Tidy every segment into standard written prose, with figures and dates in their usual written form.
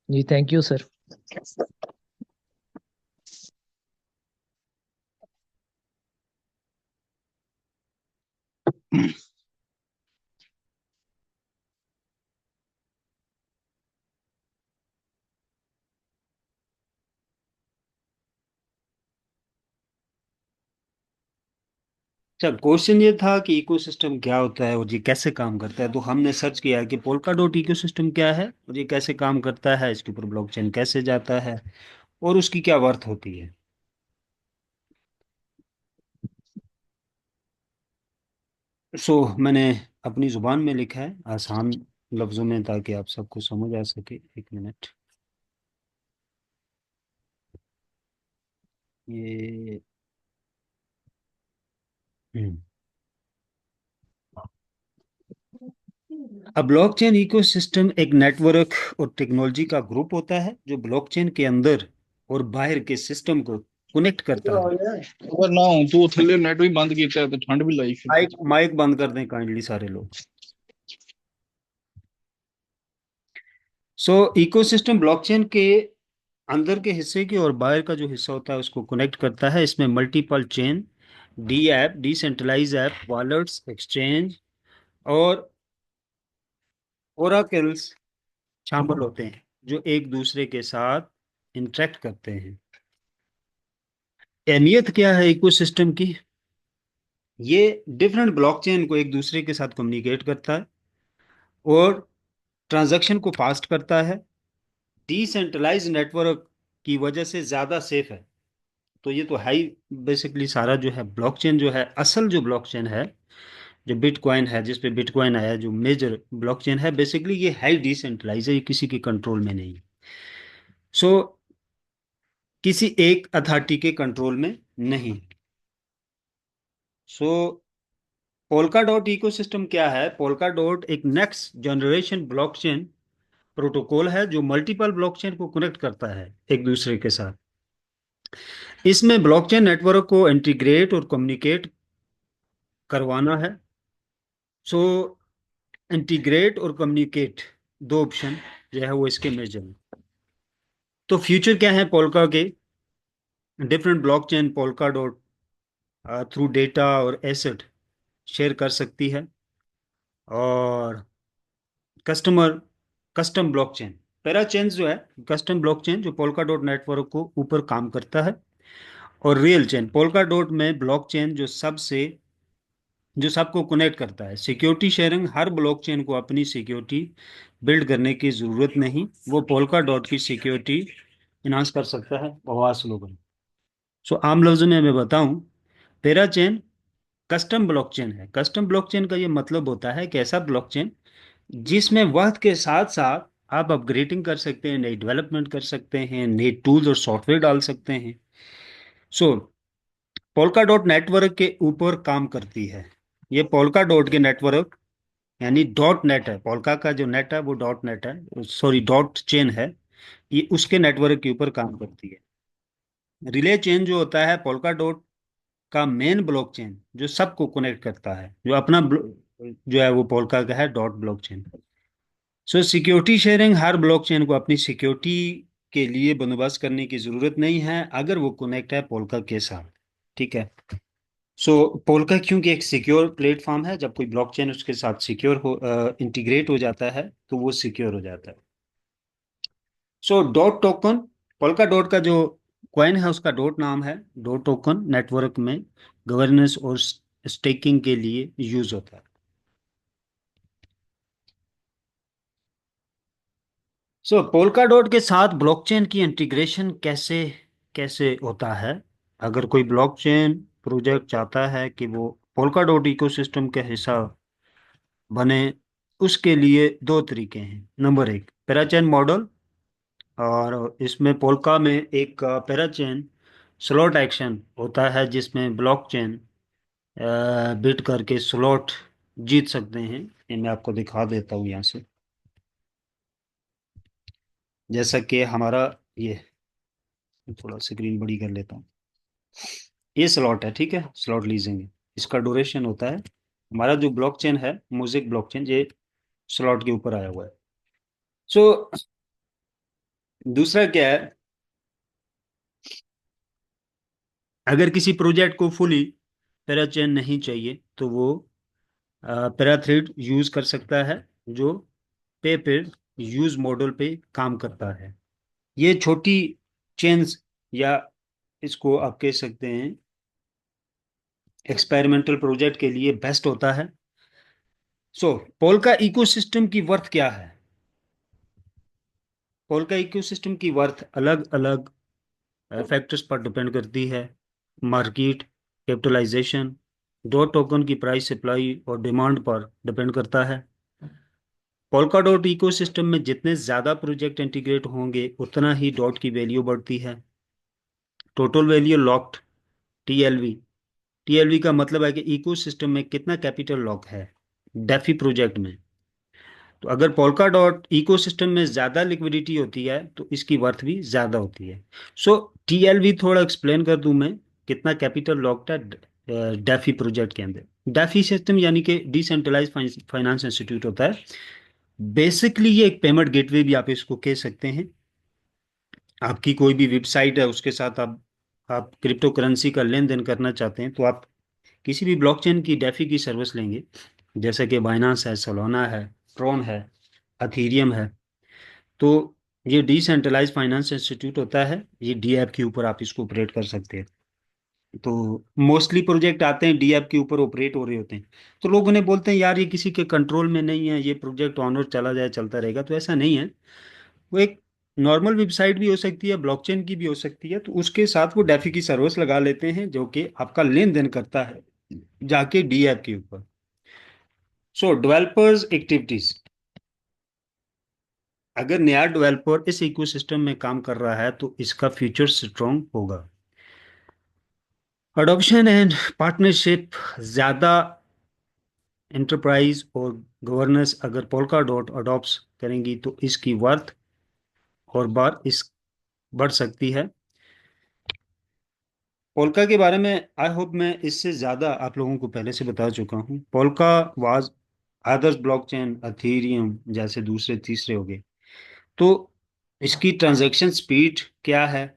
Ji thank you sir. अच्छा, question ये था कि इकोसिस्टम क्या होता है और ये कैसे काम करता है। तो हमने सर्च किया कि पोल्का डॉट इकोसिस्टम क्या है और ये कैसे काम करता है, इसके ऊपर ब्लॉकचेन कैसे जाता है और उसकी क्या वर्थ होती है। सो मैंने अपनी जुबान में लिखा है आसान लफ्जों में ताकि आप सबको समझ आ सके। एक मिनट। ये हम्म। अब ब्लॉकचेन इकोसिस्टम एक नेटवर्क और टेक्नोलॉजी का ग्रुप होता है जो ब्लॉकचेन के अंदर और बाहर के सिस्टम को कनेक्ट करता है। अगर ना हूं तो थल्ले नेट भी बंद किया है तो ठंड भी लाई फिरदी। माइक माइक बंद कर दें काइंडली सारे लोग। सो इकोसिस्टम ब्लॉकचेन के अंदर के हिस्से की और बाहर का जो हिस्सा होता है उसको कनेक्ट करता है। इसमें multiple chain, D app, decentralize app, wallets, exchange और ओराकल्स शामिल होते हैं जो एक दूसरे के साथ इंटरेक्ट करते हैं। अहमियत क्या है इकोसिस्टम की? ये डिफरेंट ब्लॉकचेन को एक दूसरे के साथ कम्युनिकेट करता है और ट्रांजैक्शन को फास्ट करता है। डिसेंट्रलाइज नेटवर्क की वजह से ज़्यादा सेफ है। तो ये तो हाई बेसिकली सारा जो है ब्लॉकचेन जो है, असल जो ब्लॉकचेन है, जो बिटकॉइन है, जिस पे बिटकॉइन आया, जो मेजर ब्लॉकचेन है, बेसिकली ये हाई डिसेंट्रलाइज है, ये किसी के कंट्रोल में नहीं। सो किसी एक अथॉरिटी के कंट्रोल में नहीं। सो पोल्का डॉट इकोसिस्टम क्या है? पोल्का डॉट एक नेक्स्ट जनरेशन ब्लॉकचेन प्रोटोकॉल है जो मल्टीपल ब्लॉकचेन को कनेक्ट करता है एक दूसरे के साथ। इसमें ब्लॉकचेन नेटवर्क को इंटीग्रेट और कम्युनिकेट करवाना है। सो इंटीग्रेट और कम्युनिकेट दो ऑप्शन जो है वो इसके मेजर हैं। तो फ्यूचर क्या है पोल्का के? Different blockchain polka dot through data और एसेट शेयर कर सकती है। और कस्टमर कस्टम ब्लॉकचेन पैराचेन जो है, कस्टम ब्लॉकचेन जो पोल्का डॉट नेटवर्क को ऊपर काम करता है। और रियल चेन पोल्का डॉट में ब्लॉकचेन जो सबको कनेक्ट करता है। सिक्योरिटी शेयरिंग, हर ब्लॉकचेन को अपनी सिक्योरिटी बिल्ड करने की जरूरत नहीं, वो पोल्का डॉट की सिक्योरिटी इन्हांस कर सकता है बवास लोगों। सो आम लफ्जों में मैं बताऊं, पैराचेन कस्टम ब्लॉकचेन है। कस्टम ब्लॉकचेन का ये मतलब होता है कि ऐसा ब्लॉकचेन जिसमें वक्त के साथ साथ आप अपग्रेडिंग कर सकते हैं, नई डेवलपमेंट कर सकते हैं, नए टूल्स और सॉफ्टवेयर डाल सकते हैं। सो पोल्का डॉट नेटवर्क के ऊपर काम करती है। ये पोल्का डॉट के नेटवर्क यानी डॉट नेट है, पोल्का का जो नेट है वो डॉट नेट है, सॉरी डॉट चेन है, ये उसके नेटवर्क के ऊपर काम करती है। रिले चेन जो होता है पोल्का डॉट का मेन ब्लॉकचेन जो सबको कनेक्ट करता है, जो अपना जो है वो पोल्का का है dot blockchain. So security sharing, हर ब्लॉकचेन को अपनी सिक्योरिटी के लिए बंदोबस्त करने की जरूरत नहीं है अगर वो कनेक्ट है पोल्का के साथ। ठीक है। सो पोल्का क्योंकि एक सिक्योर प्लेटफॉर्म है, जब कोई ब्लॉकचेन उसके साथ सिक्योर हो इंटीग्रेट हो जाता है तो वो सिक्योर हो जाता है। So dot token, polka dot का जो कॉइन है उसका डॉट नाम है। डॉट टोकन नेटवर्क में गवर्नेंस और स्टेकिंग के लिए यूज होता है। सो पोल्का डॉट के साथ ब्लॉकचेन की इंटीग्रेशन कैसे कैसे होता है? अगर कोई ब्लॉकचेन प्रोजेक्ट चाहता है कि वो पोल्का डॉट इकोसिस्टम का हिस्सा बने, उसके लिए दो तरीके हैं। नंबर एक, पैराचेन मॉडल। और इसमें पोल्का में एक पैराचेन स्लॉट एक्शन होता है जिसमें ब्लॉकचेन बिट करके स्लॉट जीत सकते हैं। ये मैं आपको दिखा देता हूँ यहाँ से। जैसा कि हमारा ये, थोड़ा स्क्रीन बड़ी कर लेता हूँ। ये स्लॉट है, ठीक है, स्लॉट लीजिंग है। इसका ड्यूरेशन होता है, हमारा जो ब्लॉकचेन है म्यूजिक ब्लॉकचेन, ये स्लॉट के ऊपर आया हुआ है। सो so, दूसरा क्या है, अगर किसी प्रोजेक्ट को फुली पैराचेन नहीं चाहिए तो वो पैराथ्रेड यूज कर सकता है, जो पे पर यूज मॉडल पे काम करता है। ये छोटी चेन्स, या इसको आप कह सकते हैं एक्सपेरिमेंटल प्रोजेक्ट के लिए बेस्ट होता है। सो पोल्का इकोसिस्टम की वर्थ क्या है? पोल्का इकोसिस्टम की वर्थ अलग अलग फैक्टर्स पर डिपेंड करती है। मार्केट कैपिटलाइजेशन, डॉट टोकन की प्राइस, सप्लाई और डिमांड पर डिपेंड करता है। पोल्का डॉट इकोसिस्टम में जितने ज्यादा प्रोजेक्ट इंटीग्रेट होंगे उतना ही डॉट की वैल्यू बढ़ती है। Total value locked, TLV. TLV का मतलब है कि इकोसिस्टम में कितना कैपिटल लॉक है डेफी प्रोजेक्ट में। तो अगर पोल्का डॉट इकोसिस्टम में ज्यादा लिक्विडिटी होती है तो इसकी वर्थ भी ज्यादा होती है। सो टीएलवी थोड़ा एक्सप्लेन कर दूं मैं, कितना कैपिटल लॉक्ड है डेफी प्रोजेक्ट के अंदर। डेफी सिस्टम यानी कि डिसेंट्रलाइज फाइनेंस इंस्टीट्यूट होता है। बेसिकली ये एक पेमेंट गेटवे भी आप इसको कह सकते हैं। आपकी कोई भी वेबसाइट है, उसके साथ आप क्रिप्टो करेंसी का लेन देन करना चाहते हैं, तो आप किसी भी ब्लॉकचेन की डेफी की सर्विस लेंगे, जैसे कि बाइनांस है, सोलाना है, ट्रॉन है, अथीरियम है। तो ये डिसेंट्रलाइज फाइनेंस इंस्टीट्यूट होता है, ये डी ऐप के ऊपर आप इसको ऑपरेट कर सकते हैं। तो मोस्टली प्रोजेक्ट आते हैं डी ऐप के ऊपर ऑपरेट हो रहे होते हैं। तो लोग उन्हें बोलते हैं यार ये किसी के कंट्रोल में नहीं है, ये प्रोजेक्ट ऑनर चला जाए चलता रहेगा, तो ऐसा नहीं है। वो एक नॉर्मल वेबसाइट भी हो सकती है, ब्लॉकचेन की भी हो सकती है, तो उसके साथ वो डेफी की सर्विस लगा लेते हैं जो कि आपका लेन देन करता है जाके डी ऐप के ऊपर। सो डेवलपर्स एक्टिविटीज, अगर नया डेवलपर इस इकोसिस्टम में काम कर रहा है तो इसका फ्यूचर स्ट्रांग होगा। अडॉप्शन एंड पार्टनरशिप, ज्यादा एंटरप्राइज और गवर्नेंस अगर पोल्का डॉट अडॉप्ट करेंगी तो इसकी वर्थ और बार इस बढ़ सकती है। पोल्का के बारे में आई होप मैं इससे ज्यादा आप लोगों को पहले से बता चुका हूँ। Polka was Adarsh blockchain, Ethereum जैसे दूसरे तीसरे हो गए। तो इसकी ट्रांजैक्शन स्पीड क्या है,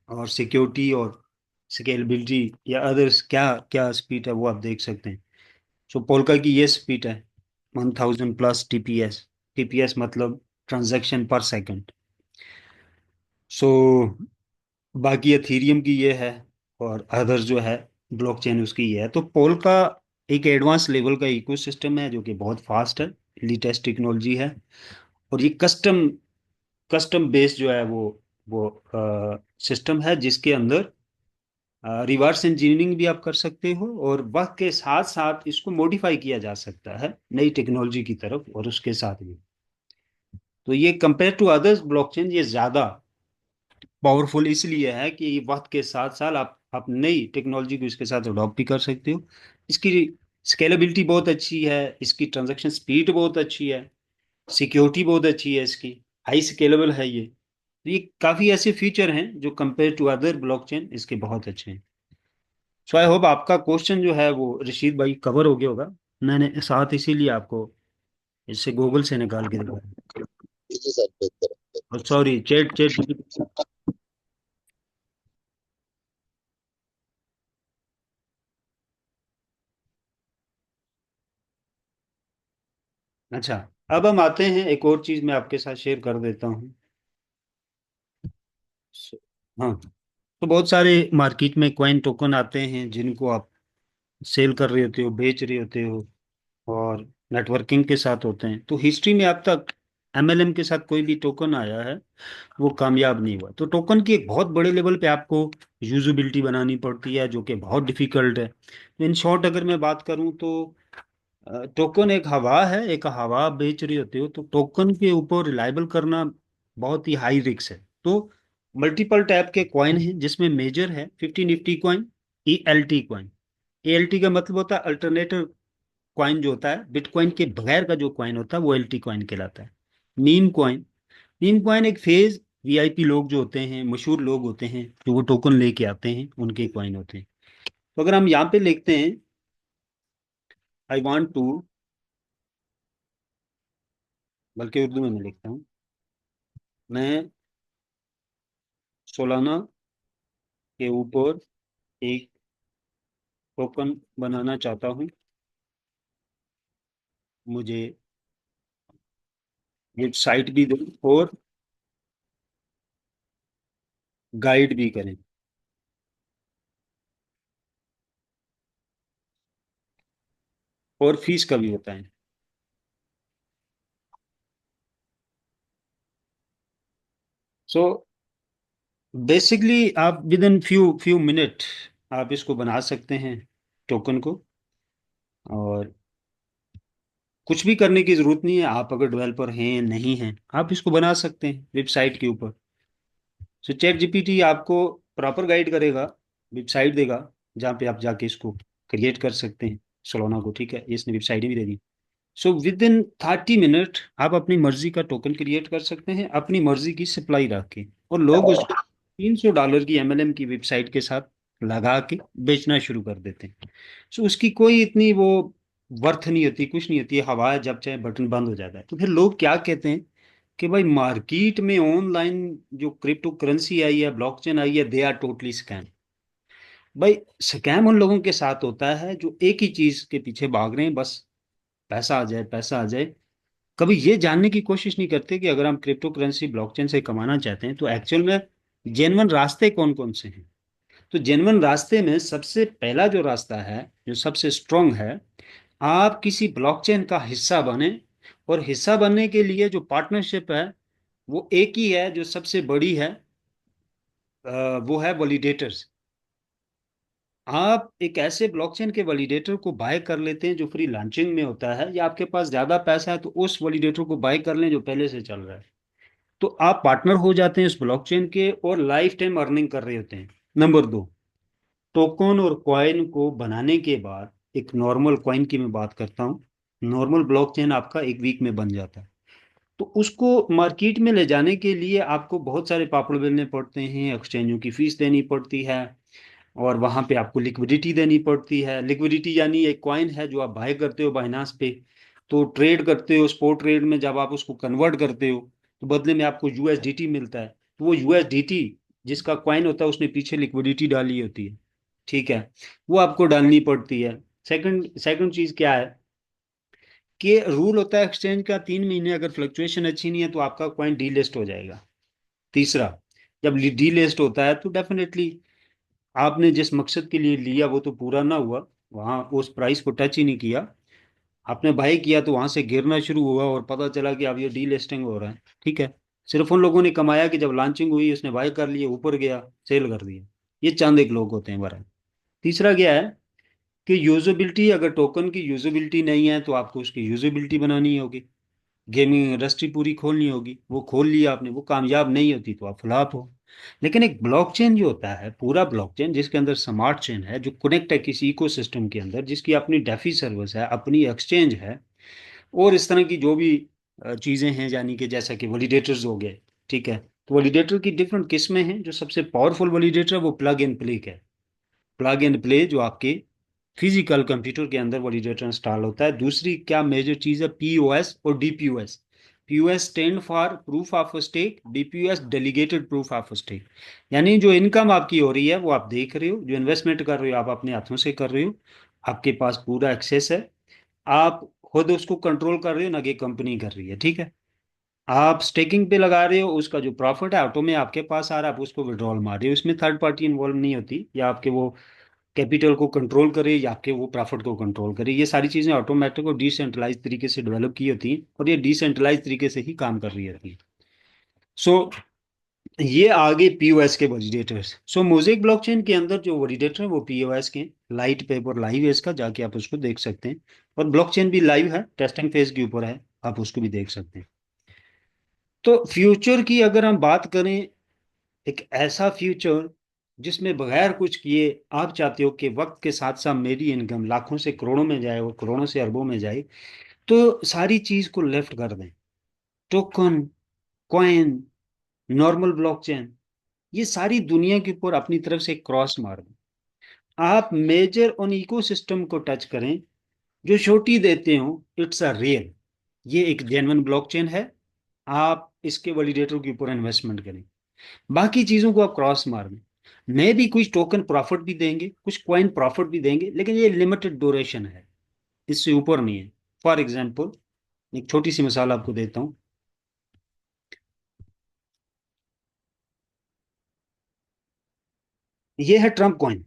और सिक्योरिटी और स्केलेबिलिटी या अदर्स क्या क्या स्पीड है, वो आप देख सकते हैं। सो पोल्का की ये स्पीड है 1000 प्लस टीपीएस। टीपीएस मतलब ट्रांजैक्शन पर सेकंड। सो बाकी एथीरियम की ये है, और अदर्स जो है ब्लॉकचेन उसकी ये है। तो पोल्का एक एडवांस लेवल का इकोसिस्टम है जो कि बहुत फास्ट है, लेटेस्ट टेक्नोलॉजी है। और ये कस्टम कस्टम बेस्ड जो है वो सिस्टम है जिसके अंदर रिवर्स इंजीनियरिंग भी आप कर सकते हो, और वक्त के साथ साथ इसको मॉडिफाई किया जा सकता है नई टेक्नोलॉजी की तरफ, और उसके साथ भी। तो ये कंपेयर टू अदर्स ब्लॉकचेन ये ज्यादा पावरफुल इसलिए है कि वक्त के साथ साथ आप नई टेक्नोलॉजी को इसके साथ अडॉप्ट भी कर सकते हो। इसकी स्केलेबिलिटी बहुत अच्छी है, इसकी ट्रांजैक्शन स्पीड बहुत अच्छी है, सिक्योरिटी बहुत अच्छी है इसकी, हाई स्केलेबल है ये। तो ये काफी ऐसे फीचर हैं जो कंपेयर टू अदर ब्लॉकचेन इसके बहुत अच्छे हैं। सो आई होप आपका क्वेश्चन जो है वो रशीद भाई कवर हो गया होगा। मैंने साथ इसीलिए आपको इससे गूगल से निकाल के दिखाया। जी सर, बेहतर और सॉरी, चैट चैट। अच्छा, अब हम आते हैं, एक और चीज मैं आपके साथ शेयर कर देता हूँ। हाँ, तो बहुत सारे मार्केट में कॉइन टोकन आते हैं जिनको आप सेल कर रहे होते हो, बेच रहे होते हो, और नेटवर्किंग के साथ होते हैं। तो हिस्ट्री में अब तक एमएलएम के साथ कोई भी टोकन आया है वो कामयाब नहीं हुआ। तो टोकन की एक बहुत बड़े लेवल पे आपको यूजिबिलिटी बनानी पड़ती है जो कि बहुत डिफिकल्ट है। तो इन शॉर्ट अगर मैं बात करूं तो टोकन एक हवा है, एक हवा आप बेच रही होती हो, तो टोकन के ऊपर रिलायबल करना बहुत ही हाई रिस्क है। तो मल्टीपल टाइप के कॉइन हैं जिसमें मेजर है 50 Nifty coin, ELT coin. ELT का मतलब होता है अल्टरनेटिव कॉइन, जो होता है बिटकॉइन के बगैर का जो कॉइन होता है वो एलटी कॉइन कहलाता है। मीम कॉइन, मीम कॉइन एक फेज वीआईपी लोग जो होते हैं, मशहूर लोग होते हैं जो वो टोकन लेके आते हैं, उनके कॉइन होते हैं। तो अगर हम यहाँ पे लिखते हैं आई वांट टू, बल्कि उर्दू में मैं लिखता हूँ, मैं सोलाना के ऊपर एक टोकन बनाना चाहता हूँ। मुझे वेबसाइट भी दें और गाइड भी करें। और फीस का भी बताएं। सो बेसिकली आप with in few few minute आप इसको बना सकते हैं, टोकन को। और कुछ भी करने की जरूरत नहीं है। आप अगर डेवलपर हैं नहीं हैं, आप इसको बना सकते हैं वेबसाइट के ऊपर। सो चैट जीपीटी आपको प्रॉपर गाइड करेगा, वेबसाइट देगा जहाँ पे आप जाके इसको क्रिएट कर सकते हैं सोलोना को। ठीक है, ये इसने वेबसाइट भी दे दी। सो विद इन 30 मिनट आप अपनी मर्जी का टोकन क्रिएट कर सकते हैं, अपनी मर्जी की सप्लाई रख के। और लोग उसको $300 की एमएलएम की वेबसाइट के साथ लगा के बेचना शुरू कर देते हैं। सो उसकी कोई इतनी वो वर्थ नहीं होती, कुछ नहीं होती है। हवा है, जब चाहे बटन बंद हो जाता है। तो फिर लोग क्या कहते हैं कि भाई मार्केट में ऑनलाइन जो क्रिप्टो करेंसी आई है, ब्लॉकचेन आई है, दे आर टोटली स्कैम। भाई स्कैम उन लोगों के साथ होता है जो एक ही चीज के पीछे भाग रहे हैं, बस पैसा आ जाए, पैसा आ जाए। कभी ये जानने की कोशिश नहीं करते कि अगर हम क्रिप्टो करेंसी ब्लॉकचेन से कमाना चाहते हैं तो एक्चुअल में जेन्युइन रास्ते कौन कौन से हैं। तो जेन्युइन रास्ते में सबसे पहला जो रास्ता है, जो सबसे स्ट्रांग है, आप किसी ब्लॉकचेन का हिस्सा बने। और हिस्सा बनने के लिए जो पार्टनरशिप है वो एक ही है जो सबसे बड़ी है, वो है वैलिडेटर्स। आप एक ऐसे ब्लॉकचेन के वैलिडेटर को बाय कर लेते हैं जो फ्री लॉन्चिंग में होता है, या आपके पास ज्यादा पैसा है तो उस वैलिडेटर को बाय कर लें जो पहले से चल रहा है। तो आप पार्टनर हो जाते हैं इस ब्लॉकचेन के और लाइफ टाइम अर्निंग कर रहे होते हैं। नंबर दो, टोकन और कॉइन को बनाने के बाद, एक नॉर्मल कॉइन की मैं बात करता हूँ, नॉर्मल ब्लॉकचेन आपका एक वीक में बन जाता है। तो उसको मार्केट में ले जाने के लिए आपको बहुत सारे पापड़ बेलने पड़ते हैं, एक्सचेंजों की फीस देनी पड़ती है, और वहां पे आपको लिक्विडिटी देनी पड़ती है। लिक्विडिटी यानी एक कॉइन है जो आप बाय करते हो बाइनांस पे, तो ट्रेड करते हो, स्पॉट ट्रेड में जब आप उसको कन्वर्ट करते हो तो बदले में आपको यूएसडीटी मिलता है। तो वो यूएसडीटी जिसका कॉइन होता है उसने पीछे लिक्विडिटी डाली होती है। ठीक है, वो आपको डालनी पड़ती है। सेकंड सेकंड चीज क्या है कि रूल होता है एक्सचेंज का, 3 महीने अगर फ्लक्चुएशन अच्छी नहीं है तो आपका कॉइन डीलिस्ट हो जाएगा। तीसरा, जब डीलिस्ट होता है तो डेफिनेटली आपने जिस मकसद के लिए लिया वो तो पूरा ना हुआ, वहां उस प्राइस को टच ही नहीं किया, आपने बाई किया तो वहां से गिरना शुरू हुआ और पता चला कि अब ये डीलिस्टिंग हो रहा है। ठीक है, सिर्फ उन लोगों ने कमाया कि जब लॉन्चिंग हुई उसने बाई कर लिए, ऊपर गया, सेल कर दिया। ये चंद एक लोग होते हैं बरा। तीसरा क्या है कि यूजेबिलिटी, अगर टोकन की यूजेबिलिटी नहीं है तो आपको उसकी यूजेबिलिटी बनानी होगी। गेमिंग इंडस्ट्री पूरी खोलनी होगी, वो खोल लिया आपने, वो कामयाब नहीं होती तो आप फ्लॉप हो। लेकिन एक ब्लॉकचेन जो होता है, पूरा ब्लॉकचेन जिसके अंदर स्मार्ट चेन है, जो कनेक्ट है किसी इकोसिस्टम के अंदर, जिसकी अपनी डेफी सर्विस है, अपनी एक्सचेंज है, और इस तरह की जो भी चीजें हैं, यानी कि जैसा कि वैलिडेटर्स हो गए। ठीक है, तो वैलिडेटर की डिफरेंट किस्में हैं। जो सबसे पावरफुल वैलिडेटर है वो प्लग एंड प्ले है। प्लग एंड प्ले जो आपके फिजिकल कंप्यूटर के अंदर वैलिडेटर इंस्टॉल होता है। दूसरी क्या मेजर चीज है, पीओएस और DPOS. POS stand for proof of stake, DPOS delegated proof of stake. यानी जो इनकम आपकी हो रही है वो आप देख रहे हो, जो इन्वेस्टमेंट कर रहे हो आप अपने हाथों से कर रहे हो, आपके पास पूरा एक्सेस है, आप खुद उसको कंट्रोल कर रहे हो, ना कि कंपनी कर रही है। ठीक है, आप स्टेकिंग पे लगा रहे हो, उसका जो प्रॉफिट है ऑटो में आपके पास आ रहा है, आप उसको विड्रॉल मार रहे हो, इसमें थर्ड पार्टी इन्वॉल्व नहीं होती, या आपके वो कैपिटल को कंट्रोल करे या आपके वो प्रॉफिट को कंट्रोल करे। ये सारी चीजें ऑटोमेटिक और डिसेंट्रलाइज तरीके से डेवलप की होती हैं, और ये डिसेंट्रलाइज तरीके से ही काम कर रही होती है। सो ये आगे पीओएस के वैलिडेटर्स। सो मोज़ेक ब्लॉकचेन के अंदर जो वैलिडेटर है वो पीओएस के, लाइट पेपर लाइव है इसका, जाके आप उसको देख सकते हैं। और ब्लॉकचेन भी लाइव है, टेस्टिंग फेज के ऊपर है, आप उसको भी देख सकते हैं। तो फ्यूचर की अगर हम बात करें, एक ऐसा फ्यूचर जिसमें बगैर कुछ किए आप चाहते हो कि वक्त के साथ साथ मेरी इनकम लाखों से करोड़ों में जाए और करोड़ों से अरबों में जाए, तो सारी चीज को लेफ्ट कर दें। टोकन, कॉइन, नॉर्मल ब्लॉकचेन, ये सारी दुनिया के ऊपर अपनी तरफ से क्रॉस मार दें। आप मेजर उन इकोसिस्टम को टच करें जो छोटी देते हो, इट्स अ रियल, ये एक जेन्युइन ब्लॉकचेन है, आप इसके वैलिडेटर के ऊपर इन्वेस्टमेंट करें, बाकी चीजों को आप क्रॉस मार दें। मे भी कुछ टोकन प्रॉफिट भी देंगे, कुछ कॉइन प्रॉफिट भी देंगे, लेकिन ये लिमिटेड ड्यूरेशन है, इससे ऊपर नहीं है। फॉर एग्जाम्पल एक छोटी सी मिसाल आपको देता हूं। ये है Trump coin,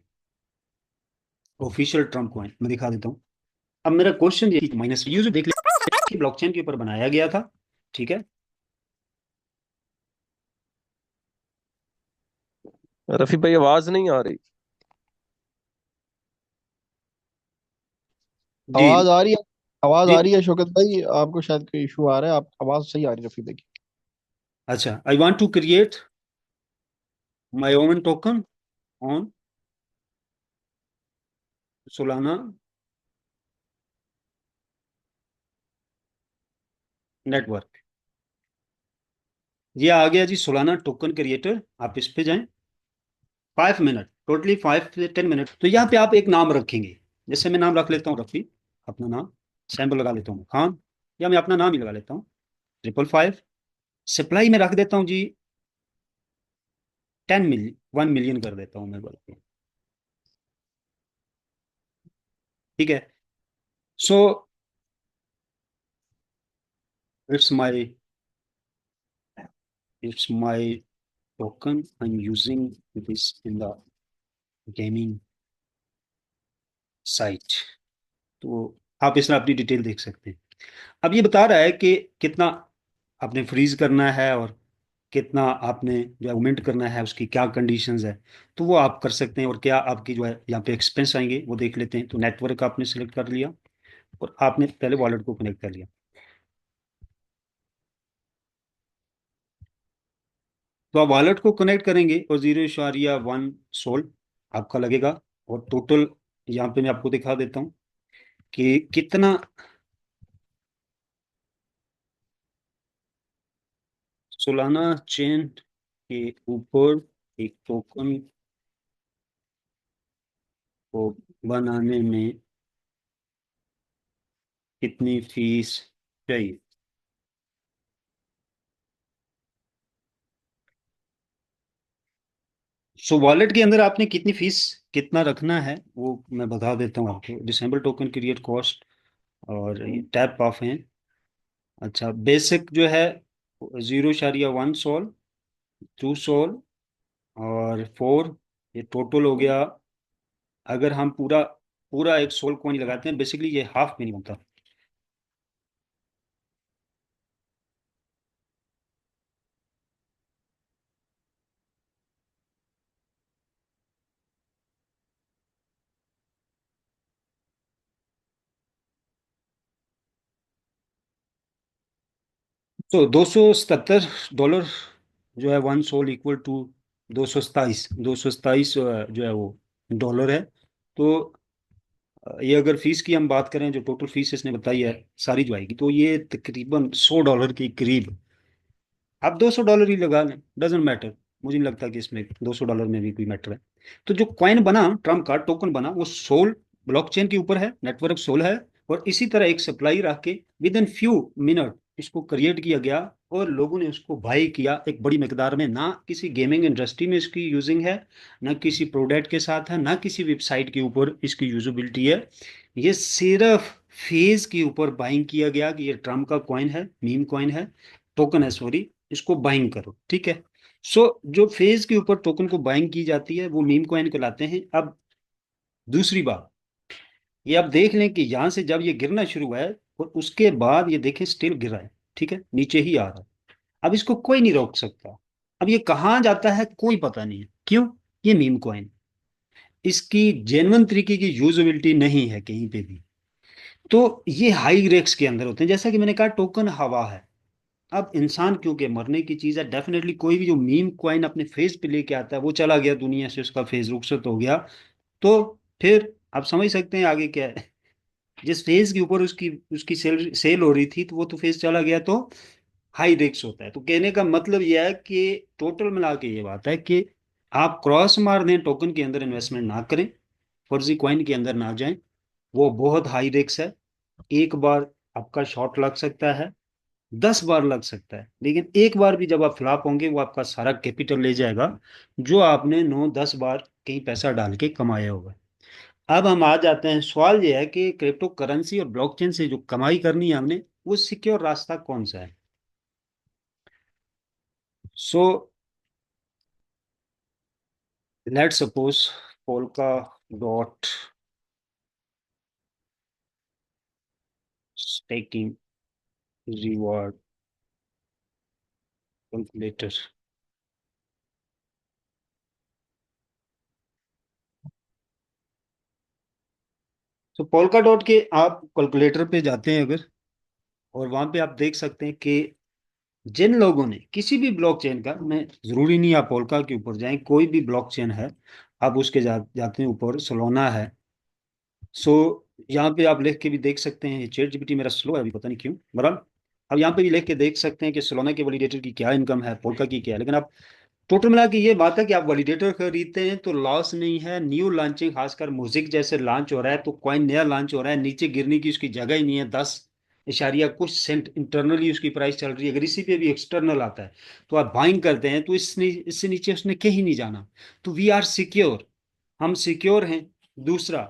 official Trump coin, मैं दिखा देता हूँ। अब मेरा क्वेश्चन ये माइनस यूज देख ले, ब्लॉकचेन के ऊपर बनाया गया था, ठीक है। रफी भाई आवाज नहीं आ रही। जी आवाज आ रही है। आवाज जी। आ रही है शौकत भाई, आपको शायद कोई इशू आ रहा है, आप आवाज सही आ रही है रफी भाई की। अच्छा, I want to create my own token on Solana network. ये आ गया जी सोलाना टोकन क्रिएटर, आप इस पे जाएं। 5 मिनट, टोटली 5 से 10 मिनट। तो यहाँ पे आप एक नाम रखेंगे, जैसे मैं नाम रख लेता हूँ रफी, अपना नाम सैम्पल लगा लेता हूँ खान, या मैं अपना नाम ही लगा लेता हूँ 555। सप्लाई में रख देता हूँ जी 10 मिलियन, 1 मिलियन कर देता हूँ मैं, बोल, ठीक है। So it's my it's my token, I am using this in the gaming site. तो आप इसमें अपनी डिटेल देख सकते हैं। अब ये बता रहा है कि कितना आपने फ्रीज करना है और कितना आपने जो है मिंट करना है, उसकी क्या कंडीशंस है। तो वो आप कर सकते हैं, और क्या आपकी जो है यहाँ पे एक्सपेंस आएंगे वो देख लेते हैं। तो नेटवर्क आपने सेलेक्ट कर लिया और आपने पहले वॉलेट को कनेक्ट कर लिया। तो आप वॉलेट को कनेक्ट करेंगे और 0.1 सोल आपका लगेगा। और टोटल यहाँ पे मैं आपको दिखा देता हूँ कि कितना सोलाना चेन के ऊपर एक टोकन को बनाने में कितनी फीस चाहिए। सो वॉलेट के अंदर आपने कितनी फीस, कितना रखना है वो मैं बता देता हूँ आपको। डिसेंबल टोकन क्रिएट कॉस्ट और टैप ऑफ है। अच्छा, बेसिक जो है 0.1 सोल, 2 सोल और 4, ये टोटल हो गया। अगर हम पूरा पूरा एक सोल कॉइन लगाते हैं, बेसिकली ये हाफ में नहीं बनता। तो $277 जो है 1 सोल इक्वल टू 227 जो है वो डॉलर है। तो ये अगर फीस की हम बात करें, जो टोटल फीस इसने बताई है सारी जो आएगी, तो ये तकरीबन $100 के करीब। आप $200 ही लगा लें, डजेंट मैटर। मुझे नहीं लगता कि इसमें $200 में भी कोई मैटर है। तो जो कॉइन बना, ट्रम्प का टोकन बना, वो सोल ब्लॉकचेन के ऊपर है, नेटवर्क सोल है। और इसी तरह एक सप्लाई रख के विद इन फ्यू मिनट इसको क्रिएट किया गया, और लोगों ने उसको बाई किया एक बड़ी मकदार में। ना किसी गेमिंग इंडस्ट्री में इसकी यूजिंग है, ना किसी प्रोडक्ट के साथ है, ना किसी वेबसाइट के ऊपर इसकी यूजबिलिटी है। ये सिर्फ फेज के ऊपर बाइंग किया गया कि ये ट्रम्प का कॉइन है, मीम कॉइन है, टोकन है सॉरी, इसको बाइंग करो, ठीक है। सो जो फेज के ऊपर टोकन को बाइंग की जाती है वो मीम कॉइन कहलाते हैं। अब दूसरी बात, ये आप देख लें कि यहां से जब ये गिरना शुरू हुआ है और उसके बाद ये देखें स्टिल गिर रहा है, ठीक है, नीचे ही आ रहा है। अब इसको कोई नहीं रोक सकता। अब ये कहाँ जाता है कोई पता नहीं है, क्यों? ये मीम कॉइन, इसकी जेन्युइन तरीके की यूजबिलिटी नहीं है कहीं पे भी। तो ये हाई रिस्क के अंदर होते हैं। जैसा कि मैंने कहा, टोकन हवा है। अब इंसान क्योंकि मरने की चीज है, डेफिनेटली कोई भी जो मीम कॉइन अपने फेस पे लेके आता है वो चला गया दुनिया से, उसका फेस रुखसत हो गया, तो फिर आप समझ सकते हैं आगे क्या है। जिस फेज के ऊपर उसकी उसकी सेल सेल हो रही थी, तो वो तो फेज चला गया, तो हाई रिस्क होता है। तो कहने का मतलब यह है कि टोटल मिला के ये बात है कि आप क्रॉस मार दें, टोकन के अंदर इन्वेस्टमेंट ना करें, फर्जी कॉइन के अंदर ना जाएं। वो बहुत हाई रिस्क है, एक बार आपका शॉट लग सकता है, 10 बार लग सकता है, लेकिन एक बार भी जब आप फ्लॉप होंगे वो आपका सारा कैपिटल ले जाएगा जो आपने 9-10 बार कहीं पैसा डाल के कमाया होगा। अब हम आ जाते हैं, सवाल ये है कि क्रिप्टो करेंसी और ब्लॉकचेन से जो कमाई करनी है हमने, वो सिक्योर रास्ता कौन सा है? So let's suppose polka dot staking reward calculator. तो पोल्का डॉट के आप कैलकुलेटर पे जाते हैं अगर, और वहां पे आप देख सकते हैं कि जिन लोगों ने किसी भी ब्लॉकचेन का, मैं जरूरी नहीं आप पोल्का के ऊपर जाएं, कोई भी ब्लॉकचेन है, आप उसके जाते हैं ऊपर, सोलोना है। सो यहाँ पे आप लिख के भी देख सकते हैं, चैट जीपीटी मेरा स्लो है अभी पता नहीं क्यों, बहरहाल अब यहाँ पे भी लिख के देख सकते हैं कि सोलोना के वैलिडेटर की क्या इनकम है, पोल्का की क्या है। लेकिन आप टोटल मिला के ये बात है कि आप वैलिडेटर खरीदते हैं तो लॉस नहीं है। न्यू लॉन्चिंग, खासकर म्यूजिक जैसे लॉन्च हो रहा है तो कॉइन नया लॉन्च हो रहा है, नीचे गिरने की उसकी जगह ही नहीं है, 10 इशारिया कुछ सेंट इंटरनली उसकी प्राइस चल रही है। अगर इसी पे भी एक्सटर्नल आता है तो आप बाइंग करते हैं तो इससे नीचे उसने कहीं नहीं जाना। तो वी आर सिक्योर, हम सिक्योर हैं। दूसरा,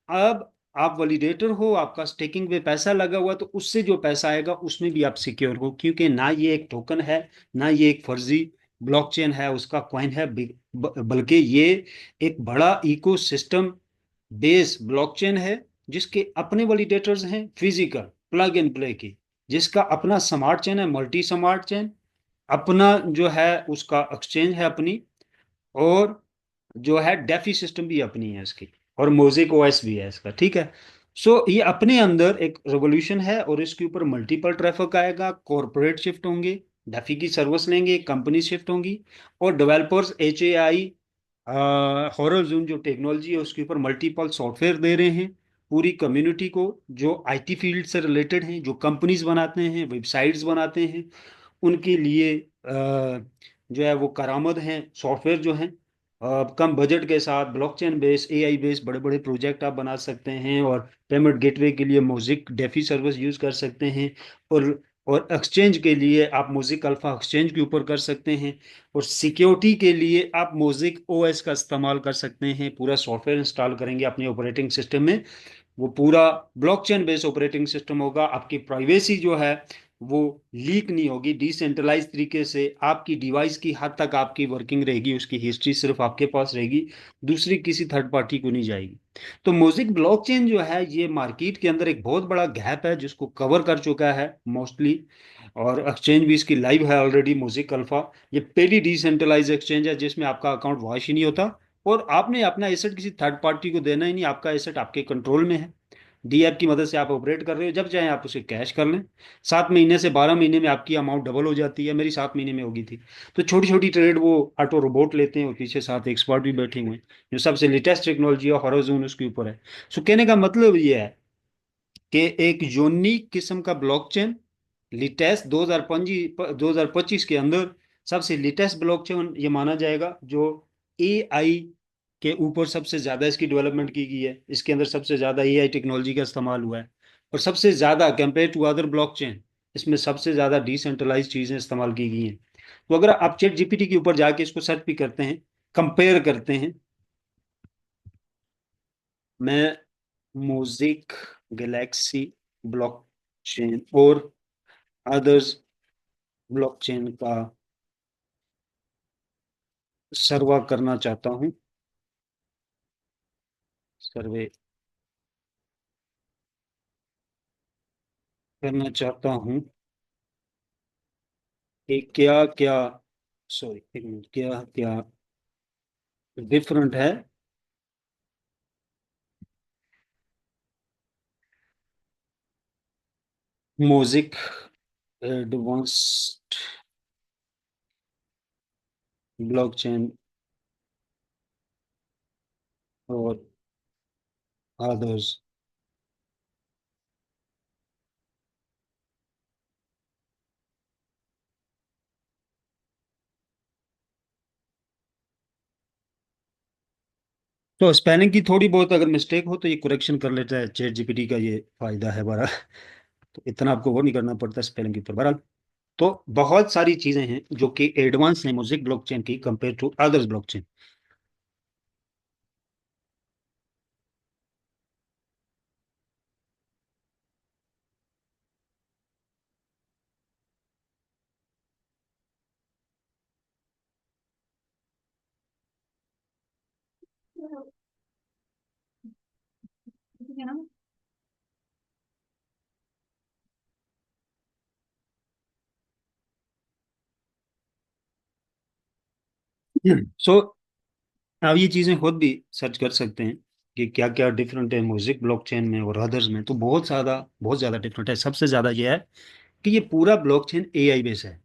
अब आप वैलिडेटर हो, आपका स्टेकिंग पे पैसा लगा हुआ, तो उससे जो पैसा आएगा उसमें भी आप सिक्योर हो, क्योंकि ना ये एक टोकन है, ना ये एक फर्जी ब्लॉकचेन है उसका कॉइन है, बल्कि ये एक बड़ा इकोसिस्टम बेस ब्लॉकचेन है जिसके अपने वैलिडेटर्स हैं, फिजिकल प्लग एंड प्ले की, जिसका अपना स्मार्ट चेन है, मल्टी स्मार्ट चेन, अपना जो है उसका एक्सचेंज है अपनी, और जो है डेफी सिस्टम भी अपनी है इसकी, और मोज़ेक ओएस भी है इसका, ठीक है। सो ये अपने अंदर एक रेवोल्यूशन है, और इसके ऊपर मल्टीपल ट्रैफिक आएगा, कॉरपोरेट शिफ्ट होंगे, डेफी की सर्विस लेंगे, कंपनी शिफ्ट होंगी, और डेवलपर्स HAI हॉरोजोन जो टेक्नोलॉजी है उसके ऊपर मल्टीपल सॉफ्टवेयर दे रहे हैं पूरी कम्युनिटी को, जो IT फील्ड से रिलेटेड हैं, जो कंपनीज बनाते हैं, वेबसाइट्स बनाते हैं, उनके लिए जो है वो करामद हैं सॉफ्टवेयर जो हैं। कम बजट के साथ ब्लॉकचेन बेस, AI बेस बड़े बड़े प्रोजेक्ट आप बना सकते हैं, और पेमेंट गेटवे के लिए मोज़िक डेफी सर्विस यूज़ कर सकते हैं, और एक्सचेंज के लिए आप मोज़िक अल्फ़ा एक्सचेंज के ऊपर कर सकते हैं, और सिक्योरिटी के लिए आप मोज़िक OS का इस्तेमाल कर सकते हैं। पूरा सॉफ्टवेयर इंस्टॉल करेंगे अपने ऑपरेटिंग सिस्टम में, वो पूरा ब्लॉकचेन बेस्ड ऑपरेटिंग सिस्टम होगा। आपकी प्राइवेसी जो है वो लीक नहीं होगी, डिसेंट्रलाइज तरीके से आपकी डिवाइस की हद तक आपकी वर्किंग रहेगी, उसकी हिस्ट्री सिर्फ आपके पास रहेगी, दूसरी किसी थर्ड पार्टी को नहीं जाएगी। तो म्यूजिक ब्लॉकचेन जो है ये मार्केट के अंदर एक बहुत बड़ा गैप है जिसको कवर कर चुका है मोस्टली, और एक्सचेंज भी इसकी लाइव है ऑलरेडी, म्यूजिक अल्फा। ये पहली डिसेंट्रलाइज एक्सचेंज है जिसमें आपका अकाउंट वॉश ही नहीं होता, और आपने अपना एसेट किसी थर्ड पार्टी को देना ही नहीं, आपका एसेट आपके कंट्रोल में है। DApp की मदद से आप ऑपरेट कर रहे हो, जब चाहे आप उसे कैश कर लें। 7 महीने से 12 महीने में आपकी अमाउंट डबल हो जाती है, मेरी 7 महीने में होगी थी। तो छोटी छोटी ट्रेड वो ऑटो रोबोट लेते हैं, और पीछे साथ एक्सपर्ट भी बैठे हुए हैं, जो सबसे लेटेस्ट टेक्नोलॉजी है हॉरोजोन उसके ऊपर है। सो कहने का मतलब ये है कि एक यूनिक किस्म का ब्लॉकचेन, लेटेस्ट 2025 के अंदर सबसे लेटेस्ट ब्लॉकचेन ये माना जाएगा, जो AI के ऊपर सबसे ज्यादा इसकी डेवलपमेंट की गई है, इसके अंदर सबसे ज्यादा AI टेक्नोलॉजी का इस्तेमाल हुआ है, और सबसे ज्यादा कंपेयर टू अदर ब्लॉकचेन इसमें सबसे ज्यादा डिसेंट्रलाइज चीजें इस्तेमाल की गई हैं। तो अगर आप चैट जीपीटी के ऊपर जाके इसको सर्च भी करते हैं, कंपेयर करते हैं, मैं मोज़ेक गैलेक्सी ब्लॉकचेन और अदर्स ब्लॉकचेन का सर्वा करना चाहता हूं, सर्वे करना चाहता हूं कि क्या क्या, सॉरी एक मिनट, क्या क्या डिफरेंट है मोज़ेक एडवांस्ड ब्लॉकचेन और अदर्स। तो स्पेलिंग की थोड़ी बहुत अगर मिस्टेक हो तो ये करेक्शन कर लेता है चैट जीपीटी का, ये फायदा है बड़ा। तो इतना आपको वो नहीं करना पड़ता स्पेलिंग के ऊपर, बहरहाल तो बहुत सारी चीजें हैं जो कि एडवांस है म्यूजिक ब्लॉकचेन की कंपेयर टू अदर्स ब्लॉकचेन। सो अब ये चीजें खुद भी सर्च कर सकते हैं कि क्या क्या डिफरेंट है म्यूजिक ब्लॉकचेन में और अदर्स में। तो बहुत ज्यादा डिफरेंट है। सबसे ज्यादा ये है कि ये पूरा ब्लॉकचेन एआई बेस है।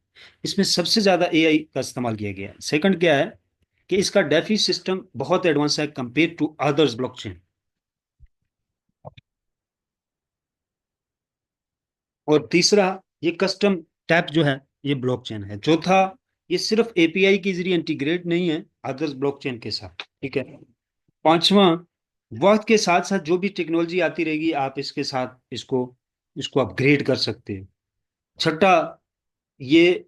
इसमें सबसे ज्यादा एआई का इस्तेमाल किया गया है। सेकंड क्या है कि इसका डेफी सिस्टम बहुत एडवांस है कंपेयर टू अदर्स ब्लॉकचेन। और तीसरा, ये कस्टम टैप जो है ये ब्लॉकचेन है। चौथा, ये सिर्फ एपीआई के जरिए इंटीग्रेट नहीं है अदर्स ब्लॉकचेन के साथ, ठीक है। पांचवा, वक्त के साथ साथ जो भी टेक्नोलॉजी आती रहेगी आप इसके साथ इसको इसको अपग्रेड कर सकते हैं। छठा, ये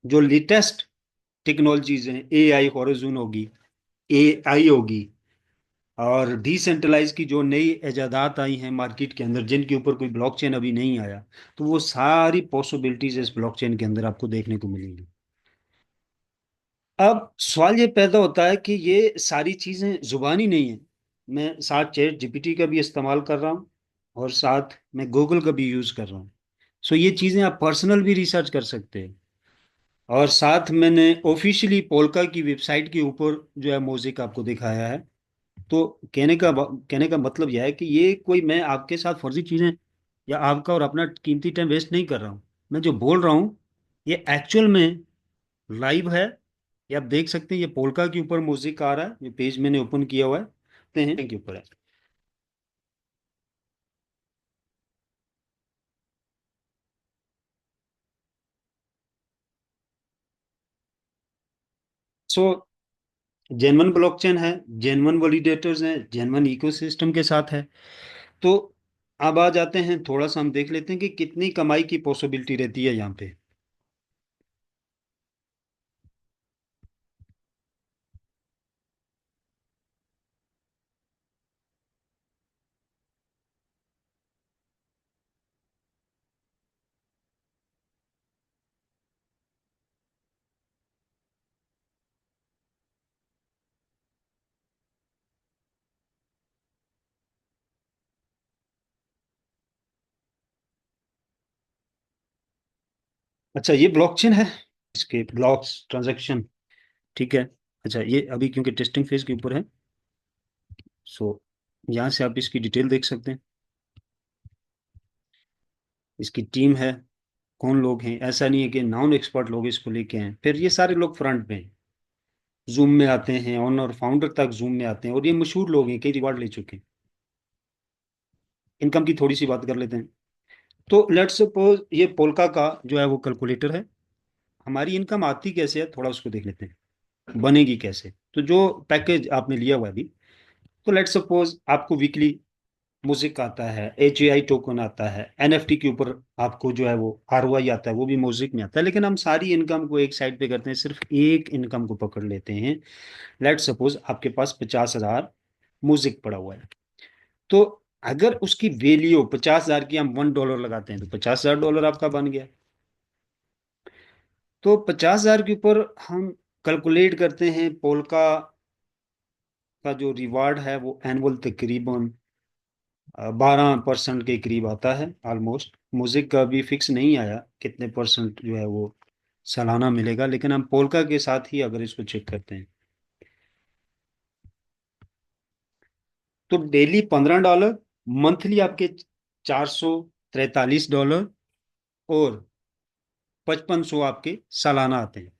जो लेटेस्ट टेक्नोलॉजीज हैं, एआई हॉरिजॉन होगी, एआई होगी, और डिसेंट्रलाइज की जो नई इजादात आई हैं मार्केट के अंदर जिनके ऊपर कोई ब्लॉकचेन अभी नहीं आया, तो वो सारी पॉसिबिलिटीज इस ब्लॉकचेन के अंदर आपको देखने को मिलेंगी। अब सवाल ये पैदा होता है कि ये सारी चीजें जुबानी नहीं है। मैं साथ चैट जीपीटी का भी इस्तेमाल कर रहा हूँ और साथ मैं गूगल का भी यूज कर रहा हूँ। सो ये चीजें आप पर्सनल भी रिसर्च कर सकते हैं। और साथ मैंने ऑफिशियली पोल्का की वेबसाइट के ऊपर जो है म्यूजिक आपको दिखाया है। तो कहने का मतलब यह है कि ये कोई मैं आपके साथ फर्जी चीजें या आपका और अपना कीमती टाइम वेस्ट नहीं कर रहा हूँ। मैं जो बोल रहा हूँ ये एक्चुअल में लाइव है। ये आप देख सकते हैं, ये पोल्का के ऊपर म्यूजिक आ रहा है। ये पेज मैंने ओपन किया हुआ है, देखते हैं के ऊपर है। सो जेन्युइन ब्लॉकचेन है, जेन्युइन वैलिडेटर्स हैं, जेन्युइन इकोसिस्टम के साथ है। तो अब आ जाते हैं, थोड़ा सा हम देख लेते हैं कि कितनी कमाई की पॉसिबिलिटी रहती है यहाँ पे। अच्छा, ये ब्लॉकचेन है, इसके ब्लॉक्स ट्रांजैक्शन, ठीक है। अच्छा, ये अभी क्योंकि टेस्टिंग फेज के ऊपर है, सो यहाँ से आप इसकी डिटेल देख सकते हैं। इसकी टीम है, कौन लोग हैं। ऐसा नहीं है कि नॉन एक्सपर्ट लोग इसको लेके हैं। फिर ये सारे लोग फ्रंट पे हैं, जूम में आते हैं, ऑनर फाउंडर तक जूम में आते हैं, और ये मशहूर लोग हैं, कई रिवॉर्ड ले चुके हैं। इनकम की थोड़ी सी बात कर लेते हैं। तो लेट्स सपोज ये पोल्का का जो है वो कैलकुलेटर है। हमारी इनकम आती कैसे है, थोड़ा उसको देख लेते हैं, बनेगी कैसे। तो जो पैकेज आपने लिया हुआ है अभी, तो लेट्स सपोज आपको वीकली म्यूजिक आता है, HAI टोकन आता है, NFT के ऊपर आपको जो है वो ROI आता है, वो भी म्यूजिक में आता है। लेकिन हम सारी इनकम को एक साइड पे करते हैं, सिर्फ एक इनकम को पकड़ लेते हैं। लेट्स सपोज आपके पास 50,000 म्यूजिक पड़ा हुआ है। तो अगर उसकी वैल्यू 50,000 की हम $1 लगाते हैं तो $50,000 आपका बन गया। तो 50,000 के ऊपर हम कैलकुलेट करते हैं, पोल्का का जो रिवार्ड है वो एनुअल तकरीबन 12% के करीब आता है ऑलमोस्ट। म्यूजिक का भी फिक्स नहीं आया कितने परसेंट जो है वो सालाना मिलेगा, लेकिन हम पोल्का के साथ ही अगर इसको चेक करते हैं तो डेली $15, मंथली आपके $443 और 5500 आपके सालाना आते हैं।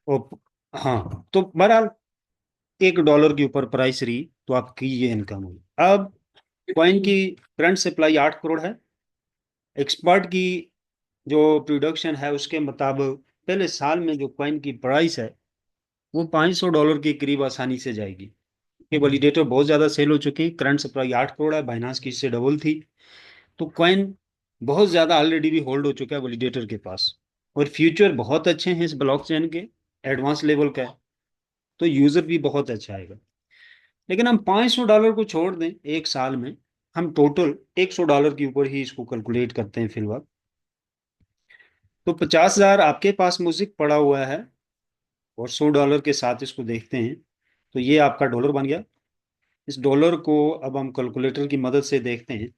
और हाँ, तो बहरहाल $1 के ऊपर प्राइस रही तो आपकी ये इनकम हुई। अब कॉइन की करंट सप्लाई 8 करोड़ है। एक्सपर्ट की जो प्रोडक्शन है उसके मुताबिक पहले साल में जो कॉइन की प्राइस है वो $500 के करीब आसानी से जाएगी। ये वैलिडेटर बहुत ज्यादा सेल हो चुकी है। करंट सप्लाई 8 करोड़ है, बाइनांस की इससे डबल थी। तो कॉइन बहुत ज्यादा ऑलरेडी भी होल्ड हो चुका है वैलिडेटर के पास, और फ्यूचर बहुत अच्छे हैं इस ब्लॉकचेन के, एडवांस लेवल का है, तो यूजर भी बहुत अच्छा आएगा। लेकिन हम $500 को छोड़ दें एक साल में, हम टोटल $100 के ऊपर ही इसको कैलकुलेट करते हैं फिलहाल, तो 50,000 आपके पास म्यूजिक पड़ा हुआ है, और $100 के साथ इसको देखते हैं, तो ये आपका डॉलर बन गया। इस डॉलर को अब हम कैलकुलेटर की मदद से देखते हैं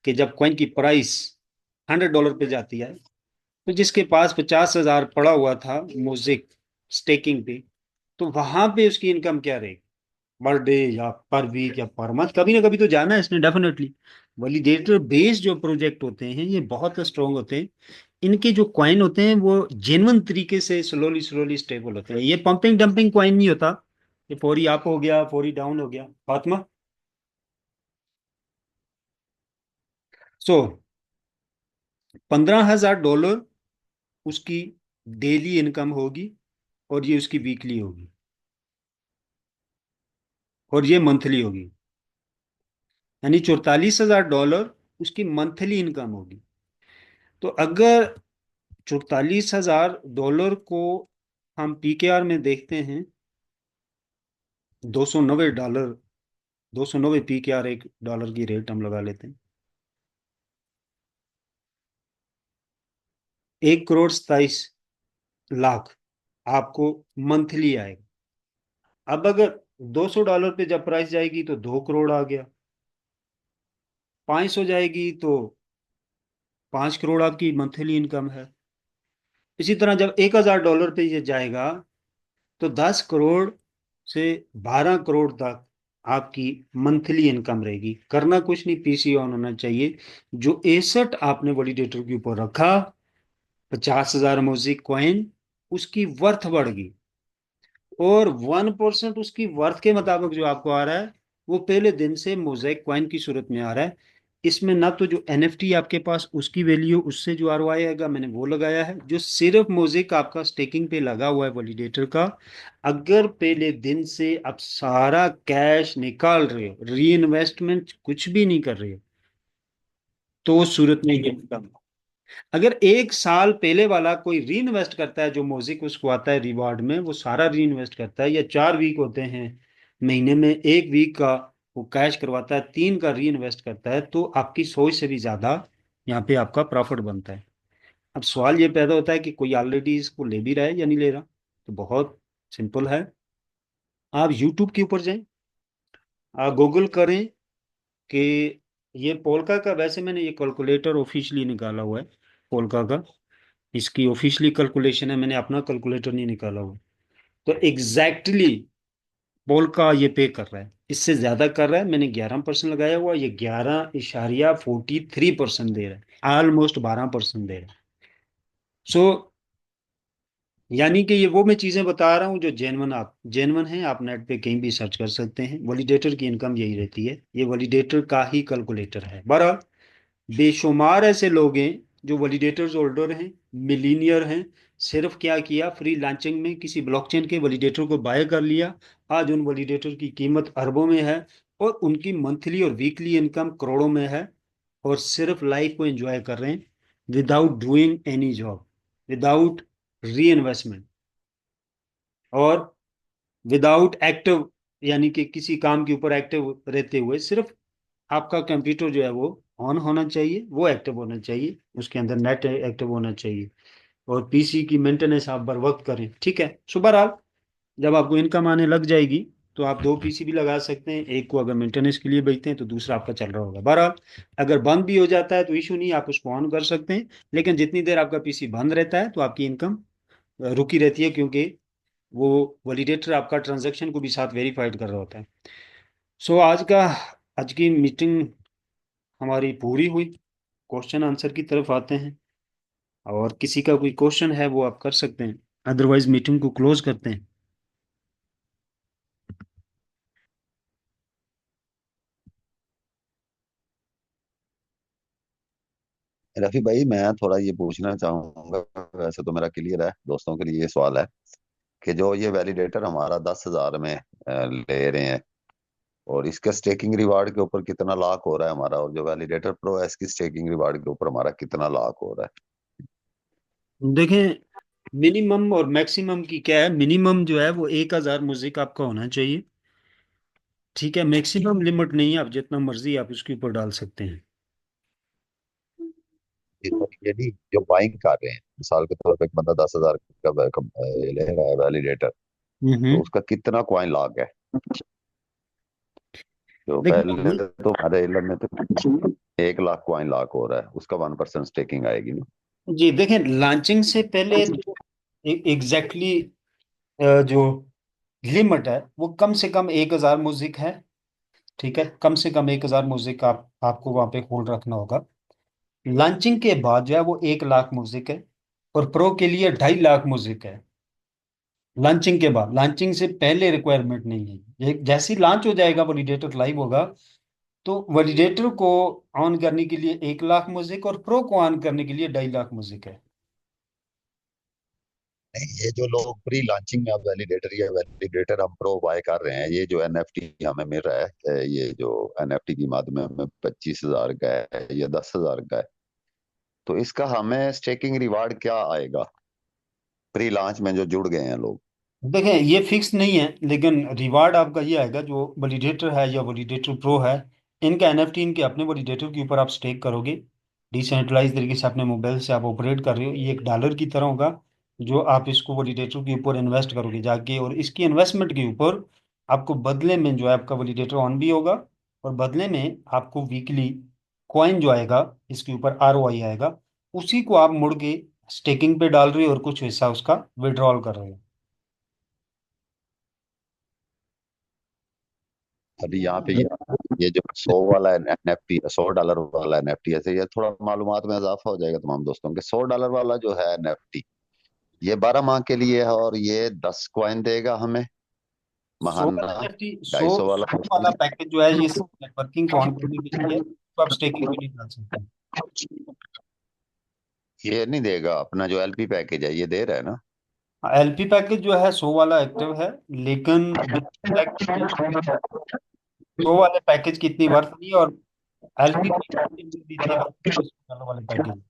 कि जब कॉइन की प्राइस $100 पे जाती है, तो जिसके पास 50,000 पड़ा हुआ था म्यूजिक स्टेकिंग पे, तो वहां पे उसकी इनकम क्या रहेगी, पर डे या पर वीक या पर मंथ, कभी ना कभी तो जाना है इसने डेफिनेटली। वैलिडेटर बेस्ड जो प्रोजेक्ट होते हैं ये बहुत स्ट्रांग होते हैं, इनके जो कॉइन होते हैं वो जेन्युइन तरीके से स्लोली स्लोली स्टेबल होते हैं, ये पंपिंग डंपिंग कॉइन नहीं होता, ये फौरी अप हो गया फौरी डाउन हो गया। फातिमा, सो $15,000 उसकी डेली इनकम होगी, और ये उसकी वीकली होगी, और ये मंथली होगी, यानी $44,000 उसकी मंथली इनकम होगी। तो अगर $44,000 को हम पीकेआर में देखते हैं, $290, 290 पीकेआर $1 की रेट हम लगा लेते हैं, 1,27,00,000 आपको मंथली आएगा। अब अगर $200 पे जब प्राइस जाएगी तो 2 करोड़ आ गया, 500 जाएगी तो 5 करोड़ आपकी मंथली इनकम है। इसी तरह जब $1,000 पे ये जाएगा तो 10 करोड़ से 12 करोड़ तक आपकी मंथली इनकम रहेगी। करना कुछ नहीं, पीसी ऑन होना चाहिए। जो एसेट आपने वैलिडेटर के ऊपर रखा, 50,000 म्यूजिक कॉइन, उसकी वर्थ बढ़ गई, और 1% उसकी वर्थ के मुताबिक जो आपको आ रहा है वो पहले दिन से मोज़ेक कॉइन की सूरत में आ रहा है। इसमें ना तो जो एनएफटी आपके पास उसकी वैल्यू, उससे जो आरओआई आएगा मैंने वो लगाया है, जो सिर्फ मोज़ेक आपका स्टेकिंग पे लगा हुआ है वैलिडेटर का। अगर पहले दिन से आप सारा कैश निकाल रहे हो, री इन्वेस्टमेंट कुछ भी नहीं कर रहे हो, तो उस सूरत में ये इनकम। अगर एक साल पहले वाला कोई री इन्वेस्ट करता है, जो मोजिक उसको आता है रिवार्ड में, वो सारा री इन्वेस्ट करता है, या 4 वीक होते हैं महीने में, 1 वीक का वो कैश करवाता है, 3 का री इन्वेस्ट करता है, तो आपकी सोच से भी ज्यादा यहाँ पे आपका प्रॉफिट बनता है। अब सवाल ये पैदा होता है कि कोई ऑलरेडी इसको ले भी रहा है या नहीं ले रहा, तो बहुत सिंपल है। आप यूट्यूब के ऊपर जाएं, आप गूगल करें कि ये पोल्का का, वैसे मैंने ये कैलकुलेटर ऑफिशियली निकाला हुआ है पोल्का का, इसकी ऑफिशियली कैलकुलेशन है, मैंने अपना कैलकुलेटर नहीं निकाला हुआ। तो एग्जैक्टली पोल्का ये पे कर रहा है, इससे ज्यादा कर रहा है, मैंने 11% लगाया हुआ, ये 11.43% दे रहा है, ऑलमोस्ट 12% दे रहा है। सो यानी कि ये वो मैं चीजें बता रहा हूँ जो जेन्युइन, आप जेन्युइन हैं, आप नेट पे कहीं भी सर्च कर सकते हैं। वैलिडेटर की इनकम यही रहती है, ये वैलिडेटर का ही कैलकुलेटर है। बहरहाल बेशुमार ऐसे लोग हैं जो वैलिडेटर्स होल्डर हैं, मिलीनियर हैं, सिर्फ क्या किया, फ्री लॉन्चिंग में किसी ब्लॉकचेन के वैलिडेटर को बाय कर लिया, आज उन वैलिडेटर की कीमत अरबों में है, और उनकी मंथली और वीकली इनकम करोड़ों में है, और सिर्फ लाइफ को एंजॉय कर रहे हैं, without doing any job, without री इन्वेस्टमेंट, और विदाउट एक्टिव, यानी कि किसी काम के ऊपर एक्टिव रहते हुए, सिर्फ आपका कंप्यूटर जो है वो ऑन होना चाहिए, वो एक्टिव होना चाहिए, उसके अंदर नेट एक्टिव होना चाहिए, और पीसी की मेंटेनेंस आप बर वक्त करें, ठीक है। सो बहरहाल जब आपको इनकम आने लग जाएगी तो आप 2 पीसी भी लगा सकते हैं, एक को अगर मेंटेनेंस के लिए बेचते हैं तो दूसरा आपका चल रहा होगा। बहरहाल अगर बंद भी हो जाता है तो इशू नहीं, आप उसको ऑन कर सकते हैं, लेकिन जितनी देर आपका पीसी बंद रहता है तो आपकी इनकम रुकी रहती है, क्योंकि वो वैलिडेटर आपका ट्रांजैक्शन को भी साथ वेरीफाइड कर रहा होता है। सो आज की मीटिंग हमारी पूरी हुई, क्वेश्चन आंसर की तरफ आते हैं, और किसी का कोई क्वेश्चन है वो आप कर सकते हैं, अदरवाइज मीटिंग को क्लोज करते हैं। रफी भाई, मैं थोड़ा ये पूछना चाहूंगा। वैसे तो मेरा क्लियर है, दोस्तों के लिए ये सवाल है कि जो ये वैलिडेटर हमारा 10,000 में ले रहे हैं, और इसके स्टेकिंग रिवार्ड के ऊपर कितना लाख हो रहा है हमारा, और जो वैलिडेटर प्रो है इसकी स्टेकिंग रिवार्ड के ऊपर हमारा कितना लाख हो रहा है। देखें, मिनिमम और मैक्सिमम की क्या है। मिनिमम जो है वो 1,000 म्यूजिक आपका होना चाहिए। ठीक है, मैक्सिमम लिमिट नहीं है, आप जितना मर्जी आप उसके ऊपर डाल सकते हैं। ये नहीं, जो बाइंग कर रहे हैं, मिसाल के तौर पे एक बंदा 10,000 का ये ले रहा है वैलिडेटर, तो हम्म। उसका कितना कॉइन लाख है। जो पहले देखिए, तो हमारे इलम में तो 1 लाख कॉइन लाख हो रहा है, उसका 1% स्टेकिंग आएगी ना। जी देखें, लॉन्चिंग से पहले तो एग्जैक्टली जो लिमिट है वो कम से कम 1,000 म्यूजिक है। ठीक है, कम से कम 1,000 म्यूजिक आपको वहां पे होल्ड रखना होगा। लॉन्चिंग के बाद जो है वो 1 लाख म्यूजिक है, और प्रो के लिए 2.5 लाख म्यूजिक है। लॉन्चिंग के बाद, लॉन्चिंग से पहले रिक्वायरमेंट नहीं है। जैसे ही लॉन्च हो जाएगा, वैलिडेटर लाइव होगा, तो वैलिडेटर को ऑन करने के लिए 1 लाख म्यूजिक और प्रो को ऑन करने के लिए 2.5 लाख म्यूजिक है। नहीं, ये जो लोग प्री लॉन्चिंग में अब वैलिडेटर या वैलिडेटर हम प्रो बाय कर रहे हैं, ये जो एनएफटी हमें मिल रहा है, ये जो एनएफटी की माध्यम में 25,000 का है या 10,000 का है, तो इसका हमें स्टेकिंग रिवार्ड क्या आएगा प्री लॉन्च में जो जुड़ गए हैं लोग। देखें, ये फिक्स नहीं है, लेकिन रिवार्ड आपका ये आएगा। जो वैलिडेटर है या वैलिडेटर प्रो है, इनका एनएफटी इनके अपने वैलिडेटर के ऊपर आप स्टेक करोगे। डिसेंट्रलाइज तरीके से अपने मोबाइल से आप ऑपरेट कर रहे हो, ये एक डॉलर की तरह होगा जो आप इसको वैलिडेटर के ऊपर इन्वेस्ट करोगे जाके। और इसकी इन्वेस्टमेंट के ऊपर आपको बदले में जो है आपका वैलिडेटर ऑन भी होगा, और बदले में आपको वीकली कॉइन जो आएगा, इसके ऊपर आरओआई आएगा, उसी को आप मुड़ के स्टेकिंग पे डाल रहे हो और कुछ हिस्सा उसका विड्रॉल कर रहे हो। अभी यहाँ पे ये जो 100 वाला एनएफटी, $100 वाला एनएफटी, ऐसे ये थोड़ा मालूमात में इजाफा हो जाएगा तमाम दोस्तों के। $100 वाला जो है एनएफटी, ये 12 माह के लिए है, और ये 10 कॉइन देगा हमें सो महाना। वाला एनएफटी, ढाई सो सौ वाला सो वाला पैकेज जो है ये नेटवर्किंग को ऑन करने के लिए है, तो आप स्टेकिंग भी नहीं डाल सकते हैं। ये नहीं देगा, अपना जो एलपी पैकेज है ये दे रहा है ना। एलपी पैकेज जो है 100 वाला एक्टिव है, लेकिन सो वाले पैकेज की इतनी वर्थ नहीं है, और एलपी पैकेज भी इतनी वर्थ नहीं है जो 100 वाले पैकेज।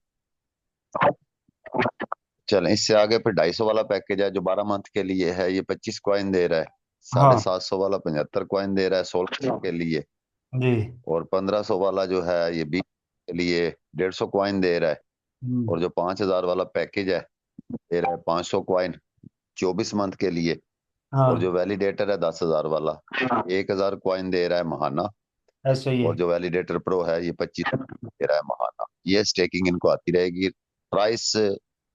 चल, इससे आगे फिर 250 वाला पैकेज है जो 12 मंथ के लिए है, ये 25 कॉइन दे रहा है। साढ़े हाँ सात सौ वाला 75 कॉइन दे रहा है 16 के लिए। जी। और 1500 वाला जो है ये 20 के लिए 150 कॉइन दे रहा है। हम्म। और जो 5,000 वाला पैकेज है दे रहा है 500 कॉइन 24 मंथ के लिए। और हाँ, जो वैलिडेटर है 10,000 वाला 1,000 कॉइन दे रहा है महाना। ऐसा ही है। और जो वैलिडेटर प्रो है ये 25 दे रहा है महाना। ये स्टेकिंग इनको आती रहेगी। प्राइस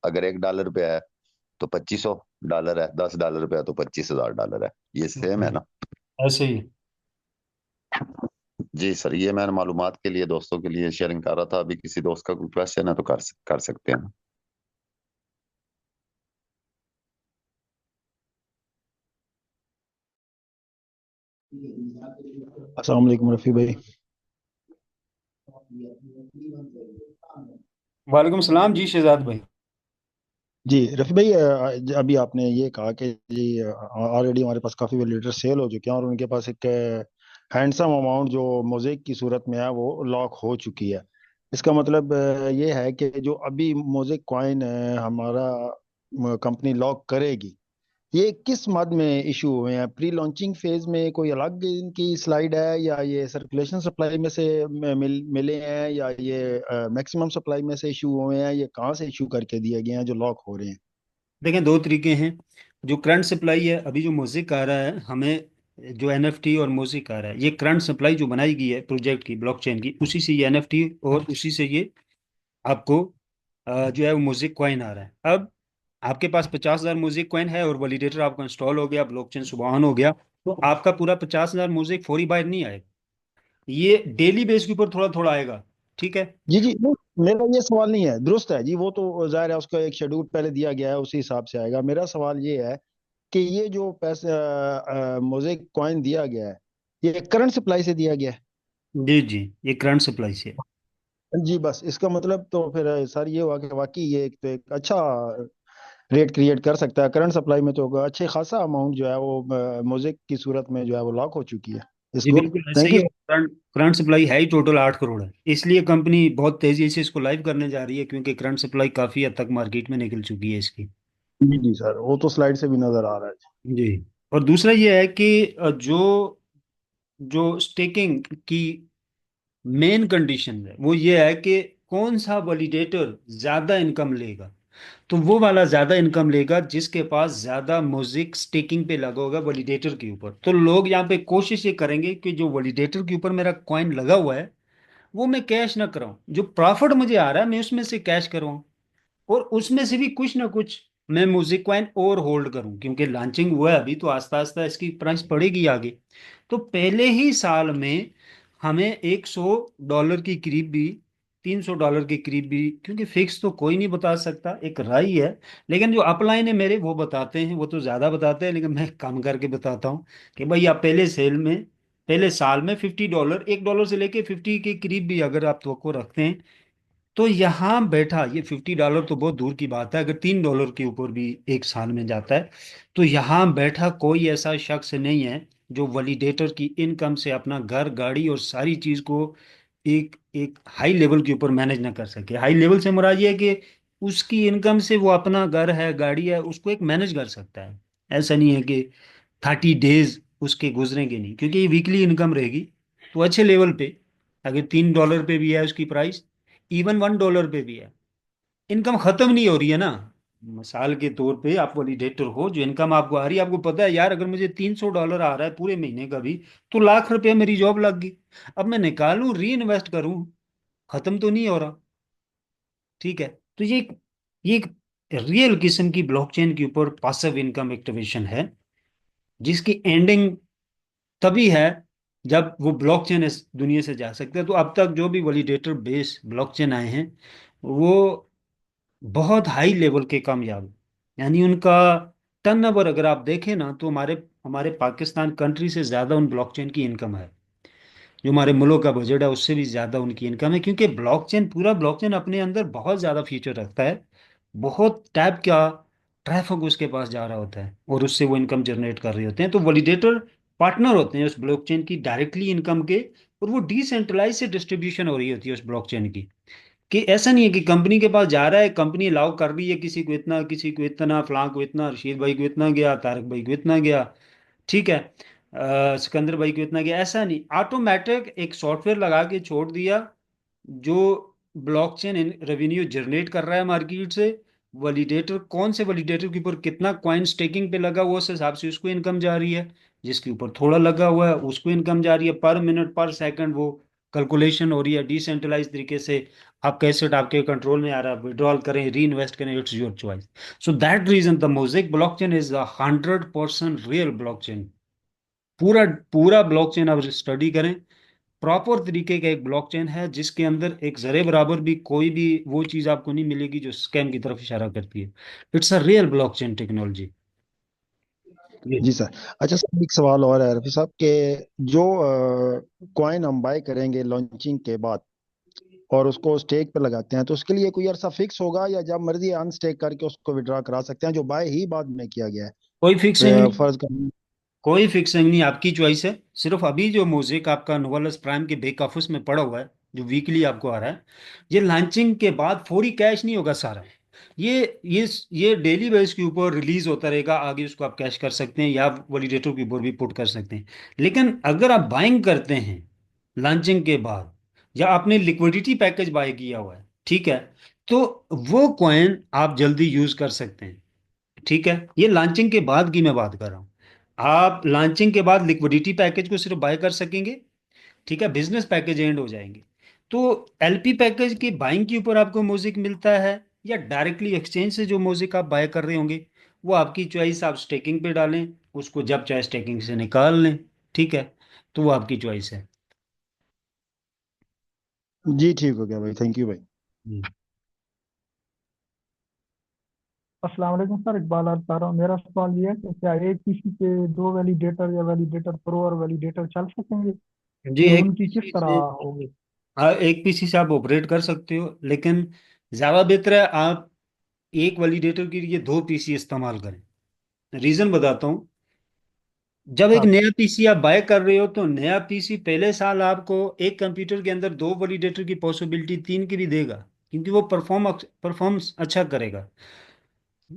अगर $1 पे है तो $2,500 है, $10 पे है तो $25,000 है। ये सेम है जी, ना। ऐसे ही। जी सर, ये मैंने मालूमात के लिए दोस्तों के लिए शेयरिंग कर रहा था। अभी किसी दोस्त का कोई क्वेश्चन है तो कर सकते हैं। अस्सलाम वालेकुम रफ़ी भाई। वालेकुम सलाम जी शहजाद भाई। जी रफ़ी भाई, अभी आपने ये कहा कि जी ऑलरेडी हमारे पास काफ़ी वैलिडेटर सेल हो चुके हैं और उनके पास एक हैंडसम अमाउंट जो मोज़ेक की सूरत में है वो लॉक हो चुकी है। इसका मतलब ये है कि जो अभी मोज़ेक कॉइन हमारा कंपनी लॉक करेगी, ये किस मद में इशू हुए हैं? प्री लॉन्चिंग फेज में कोई अलग इनकी स्लाइड है, या ये सर्कुलेशन सप्लाई में से मिले हैं, या ये मैक्सिमम सप्लाई में से इशू हुए हैं? ये कहाँ से इशू करके दिए गए हैं जो लॉक हो रहे हैं? देखें, दो तरीके हैं। जो करंट सप्लाई है, अभी जो म्यूजिक आ रहा है हमें, जो एनएफटी और म्यूजिक आ रहा है, ये करंट सप्लाई जो बनाई गई है प्रोजेक्ट की, ब्लॉकचेन की, उसी से ये एनएफटी और उसी से ये आपको जो है वो म्यूजिक कॉइन आ रहा है। अब आपके पास 50,000 म्यूजिक कॉइन है और वैलिडेटर आपका इंस्टॉल हो गया, ब्लॉकचेन सुबह ऑन हो गया, तो आपका पूरा 50,000 म्यूजिक फौरी बाहर नहीं आएगा। ये डेली बेस के ऊपर थोड़ा थोड़ा आएगा। ठीक है। जी जी, नहीं, मेरा ये सवाल नहीं है, दुरुस्त है जी, वो तो जाहिर है उसका एक शेड्यूल पहले दिया गया है, उसी हिसाब से आएगा। मेरा सवाल ये है कि ये जो पैसे मोज़ेक कॉइन दिया गया है, ये करंट सप्लाई से दिया गया है? जी जी, ये करंट सप्लाई से है। जी, बस इसका मतलब तो फिर सर ये हुआ कि वाकई ये एक तो एक अच्छा रेट क्रिएट कर सकता है। करंट सप्लाई में तो अच्छे खासा अमाउंट जो है वो मोज़ेक की सूरत में जो है वो लॉक हो चुकी है। जी इसको। बिल्कुल ऐसा थैंक ही यू। है। करंट करंट सप्लाई है ही टोटल 8 करोड़ है, इसलिए कंपनी बहुत तेजी से इसको लाइव करने जा रही है, क्योंकि करंट सप्लाई काफी हद तक मार्केट में निकल चुकी है इसकी। जी जी सर, वो तो स्लाइड से भी नजर आ रहा है। जी। और दूसरा ये है कि जो जो स्टेकिंग की मेन कंडीशन है वो ये है कि कौन सा वैलिडेटर ज्यादा इनकम लेगा। तो वो वाला ज्यादा इनकम लेगा जिसके पास ज्यादा म्यूजिक स्टेकिंग पे लगा होगा वैलिडेटर के ऊपर। तो लोग यहाँ पे कोशिश ये करेंगे कि जो वैलिडेटर के ऊपर मेरा कॉइन लगा हुआ है वो मैं कैश ना कराऊं, जो प्रॉफिट मुझे आ रहा है मैं उसमें से कैश कराऊं, और उसमें से भी कुछ ना कुछ मैं म्यूजिक कॉइन और होल्ड करूं, क्योंकि लॉन्चिंग हुआ है अभी तो आस्ता आस्ता इसकी प्राइस बढ़ेगी आगे। तो पहले ही साल में हमें $100 की करीब भी, $300 के करीब भी, क्योंकि फिक्स तो कोई नहीं बता सकता, एक राय है। लेकिन जो अपलाइन है मेरे वो बताते हैं, वो तो ज़्यादा बताते हैं, लेकिन मैं कम करके बताता हूँ कि भाई आप पहले साल में $50, $1 से लेके 50 के करीब भी अगर आप तो रखते हैं, तो यहाँ बैठा ये $50 तो बहुत दूर की बात है, अगर $3 के ऊपर भी एक साल में जाता है, तो यहाँ बैठा कोई ऐसा शख्स नहीं है जो वैलिडेटर की इनकम से अपना घर गाड़ी और सारी चीज को एक एक हाई लेवल के ऊपर मैनेज ना कर सके। हाई लेवल से मुराद ये है कि उसकी इनकम से वो अपना घर है गाड़ी है उसको एक मैनेज कर सकता है। ऐसा नहीं है कि 30 डेज उसके गुजरेंगे नहीं, क्योंकि ये वीकली इनकम रहेगी। तो अच्छे लेवल पे अगर $3 पे भी है उसकी प्राइस, इवन $1 पे भी है, इनकम खत्म नहीं हो रही है ना। मिसाल के तौर पे आप वैलिडेटर हो, जो इनकम आपको आ रही है, आपको पता है यार अगर मुझे $300 आ रहा है पूरे महीने का भी, तो लाख रुपया मेरी जॉब लग गई। अब मैं निकालूं री इन्वेस्ट करूं, खत्म तो नहीं हो रहा। ठीक है। तो ये एक रियल किस्म की ब्लॉकचेन के ऊपर पासिव इनकम एक्टिवेशन है, जिसकी एंडिंग तभी है जब वो ब्लॉकचेन इस दुनिया से जा सकता है। तो अब तक जो भी वैलिडेटर बेस्ड ब्लॉकचेन आए हैं वो बहुत हाई लेवल के कामयाब हैं। यानी उनका टर्नओवर अगर आप देखें ना, तो हमारे हमारे पाकिस्तान कंट्री से ज्यादा उन ब्लॉकचेन की इनकम है। जो हमारे मुल्क का बजट है उससे भी ज्यादा उनकी इनकम है, क्योंकि पूरा ब्लॉकचेन अपने अंदर बहुत ज्यादा फीचर रखता है। बहुत टाइप का ट्रैफिक उसके पास जा रहा होता है और उससे वो इनकम जनरेट कर रहे होते हैं। तो वैलिडेटर पार्टनर होते हैं उस ब्लॉकचेन की डायरेक्टली इनकम के, और वो डिसेंट्रलाइज से डिस्ट्रीब्यूशन हो रही होती है उस ब्लॉकचेन की। कि ऐसा नहीं है कि कंपनी के पास जा रहा है, कंपनी अलाउ कर रही है किसी को इतना, किसी को इतना, फलां को इतना, रशीद भाई को इतना गया, तारक भाई को इतना गया, ठीक है, सिकंदर भाई को इतना गया। ऐसा नहीं, ऑटोमेटिक एक सॉफ्टवेयर लगा के छोड़ दिया जो ब्लॉकचेन रेवेन्यू जनरेट कर रहा है मार्केट से। वैलिडेटर कौन से वैलिडेटर के ऊपर कितना कॉइन स्टेकिंग पे लगा हुआ उस हिसाब से उसको इनकम जा रही है, जिसके ऊपर थोड़ा लगा हुआ है उसको इनकम जा रही है, पर मिनट पर सेकंड वो कैलकुलेशन हो रही है डिसेंट्रलाइज तरीके से। आप कैसे आपके कंट्रोल में आ रहा है, विड्रॉल करें री इन्वेस्ट करें, it's your choice. So that reason the mosaic blockchain is 100% real blockchain. पूरा पूरा ब्लॉकचेन आप स्टडी करें, प्रॉपर तरीके का एक ब्लॉकचेन है जिसके अंदर एक जरे बराबर भी कोई भी वो चीज आपको नहीं मिलेगी जो स्कैम की तरफ इशारा करती है। It's a real blockchain technology. ये जी सर। अच्छा सर, एक सवाल और है रफी साहब के, जो कॉइन हम बाय करेंगे लॉन्चिंग के बाद और उसको स्टेक पे लगाते हैं, तो उसके लिए कोई अरसा फिक्स होगा या जब मर्जी अनस्टेक करके उसको विड्रॉ करा सकते हैं, जो बाय ही बाद में किया गया कोई फिक्सिंग है? नहीं, फर्ज कर। कोई फिक्सिंग नहीं, आपकी चॉइस है। सिर्फ अभी जो म्यूजिक आपका नोवेलस प्राइम के बैक ऑफिस में पड़ा हुआ है जो वीकली आपको आ रहा है, ये लॉन्चिंग के बाद फौरी कैश नहीं होगा सारा। ये डेली बेस के ऊपर रिलीज होता रहेगा, आगे उसको आप कैश कर सकते हैं या वैलिडेटर के ऊपर भी पुट कर सकते हैं। लेकिन अगर आप बाइंग करते हैं लॉन्चिंग के बाद, या आपने लिक्विडिटी पैकेज बाय किया हुआ है, ठीक है, तो वो कॉइन आप जल्दी यूज कर सकते हैं। ठीक है, ये लॉन्चिंग के बाद की मैं बात कर रहा हूँ। आप लॉन्चिंग के बाद लिक्विडिटी पैकेज को सिर्फ बाय कर सकेंगे, ठीक है, बिजनेस पैकेज एंड हो जाएंगे। तो एलपी पैकेज की बाइंग के ऊपर आपको म्यूजिक मिलता है, या डायरेक्टली एक्सचेंज से जो म्यूजिक आप बाय कर रहे होंगे, वो आपकी चॉइस। आप स्टेकिंग पे डालें उसको, जब चाहे स्टेकिंग से निकाल लें, ठीक है, तो वो आपकी चॉइस है। जी ठीक हो गया भाई, थैंक यू भाई। हम्म। अस्सलाम वालेकुम सर, इकबाल अर्ज कर रहा हूँ। मेरा सवाल ये है कि क्या एक पीसी पे दो वैलिडेटर या वैलिडेटर प्रो और वैलिडेटर चल सकेंगे? जी फिर एक उनकी किस पीसी तरह से, होगी? हाँ एक पीसी से आप ऑपरेट कर सकते हो, लेकिन ज़्यादा बेहतर है आप एक वैलिडेटर के लिए दो पीसी इस्तेमाल करें। रीज़न बताता हूँ। जब एक हाँ नया पीसी आप बाय कर रहे हो तो नया पीसी पहले साल आपको एक कंप्यूटर के अंदर दो वैलिडेटर की पॉसिबिलिटी, तीन की भी देगा, क्योंकि वो परफॉर्म्स अच्छा करेगा।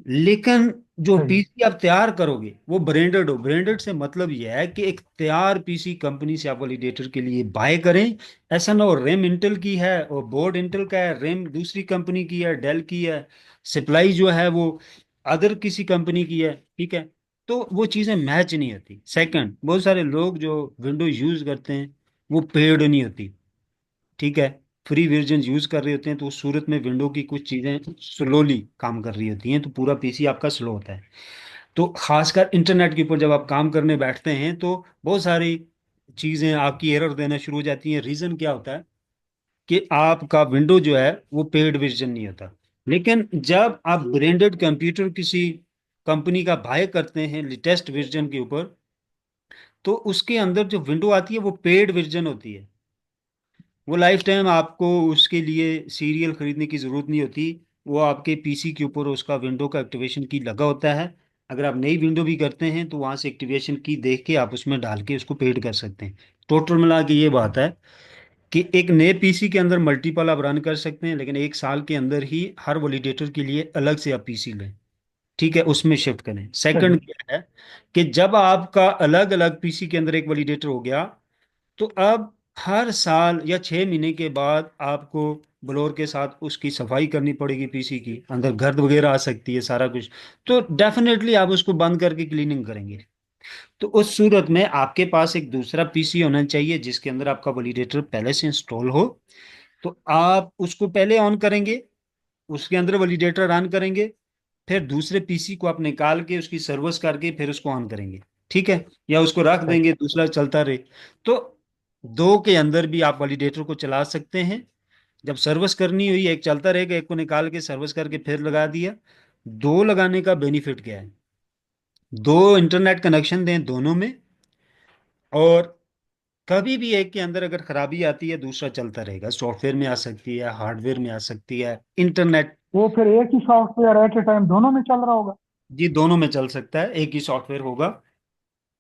लेकिन जो सही है। पीसी आप तैयार करोगे वो ब्रांडेड हो। ब्रांडेड से मतलब यह है कि एक तैयार पीसी कंपनी से आप वैलिडेटर के लिए बाय करें। ऐसा ना हो रैम इंटेल की है और बोर्ड इंटेल का है, रैम दूसरी कंपनी की है, डेल की है, सप्लाई जो है वो अदर किसी कंपनी की है, ठीक है। तो वो चीज़ें मैच नहीं होती। सेकंड, बहुत सारे लोग जो विंडो यूज़ करते हैं वो पेड नहीं होती, ठीक है। फ्री वर्जन यूज कर रहे होते हैं तो उस सूरत में विंडो की कुछ चीजें स्लोली काम कर रही होती हैं, तो पूरा पीसी आपका स्लो होता है। तो खासकर इंटरनेट के ऊपर जब आप काम करने बैठते हैं तो बहुत सारी चीजें आपकी एरर देना शुरू हो जाती हैं। रीजन क्या होता है कि आपका विंडो जो है वो पेड वर्जन नहीं होता। लेकिन जब आप ब्रांडेड कंप्यूटर किसी कंपनी का बाय करते हैं लेटेस्ट वर्जन के ऊपर, तो उसके अंदर जो विंडो आती है वो पेड वर्जन होती है। वो लाइफ टाइम आपको उसके लिए सीरियल खरीदने की ज़रूरत नहीं होती। वो आपके पीसी के ऊपर उसका विंडो का एक्टिवेशन की लगा होता है। अगर आप नई विंडो भी करते हैं तो वहाँ से एक्टिवेशन की देख के आप उसमें डाल के उसको पेड कर सकते हैं। टोटल मिला के ये बात है कि एक नए पीसी के अंदर मल्टीपल आप रन कर सकते हैं, लेकिन एक साल के अंदर ही हर वैलिडेटर के लिए अलग से आप पीसी लें, ठीक है, उसमें शिफ्ट करें। सही सेकंड है। क्या है कि जब आपका अलग अलग पीसी के अंदर एक वैलिडेटर हो गया तो अब हर साल या 6 महीने के बाद आपको ब्लोअर के साथ उसकी सफाई करनी पड़ेगी। पीसी की अंदर गर्द वगैरह आ सकती है, सारा कुछ। तो डेफिनेटली आप उसको बंद करके क्लीनिंग करेंगे। तो उस सूरत में आपके पास एक दूसरा पीसी होना चाहिए जिसके अंदर आपका वैलिडेटर पहले से इंस्टॉल हो। तो आप उसको पहले ऑन करेंगे, उसके अंदर वैलिडेटर रन करेंगे, फिर दूसरे पीसी को आप निकाल के उसकी सर्विस करके फिर उसको ऑन करेंगे, ठीक है। या उसको रख सही। देंगे दूसरा चलता रहे। तो दो के अंदर भी आप वैलिडेटर को चला सकते हैं। जब सर्विस करनी हुई एक चलता रहेगा, एक को निकाल के सर्विस करके फिर लगा दिया। दो लगाने का बेनिफिट क्या है? दो इंटरनेट कनेक्शन दें दोनों में, और कभी भी एक के अंदर अगर खराबी आती है दूसरा चलता रहेगा। सॉफ्टवेयर में आ सकती है, हार्डवेयर में आ सकती है, इंटरनेट। वो फिर एक ही सॉफ्टवेयर एट ए टाइम दोनों में चल रहा होगा। जी, दोनों में चल सकता है, एक ही सॉफ्टवेयर होगा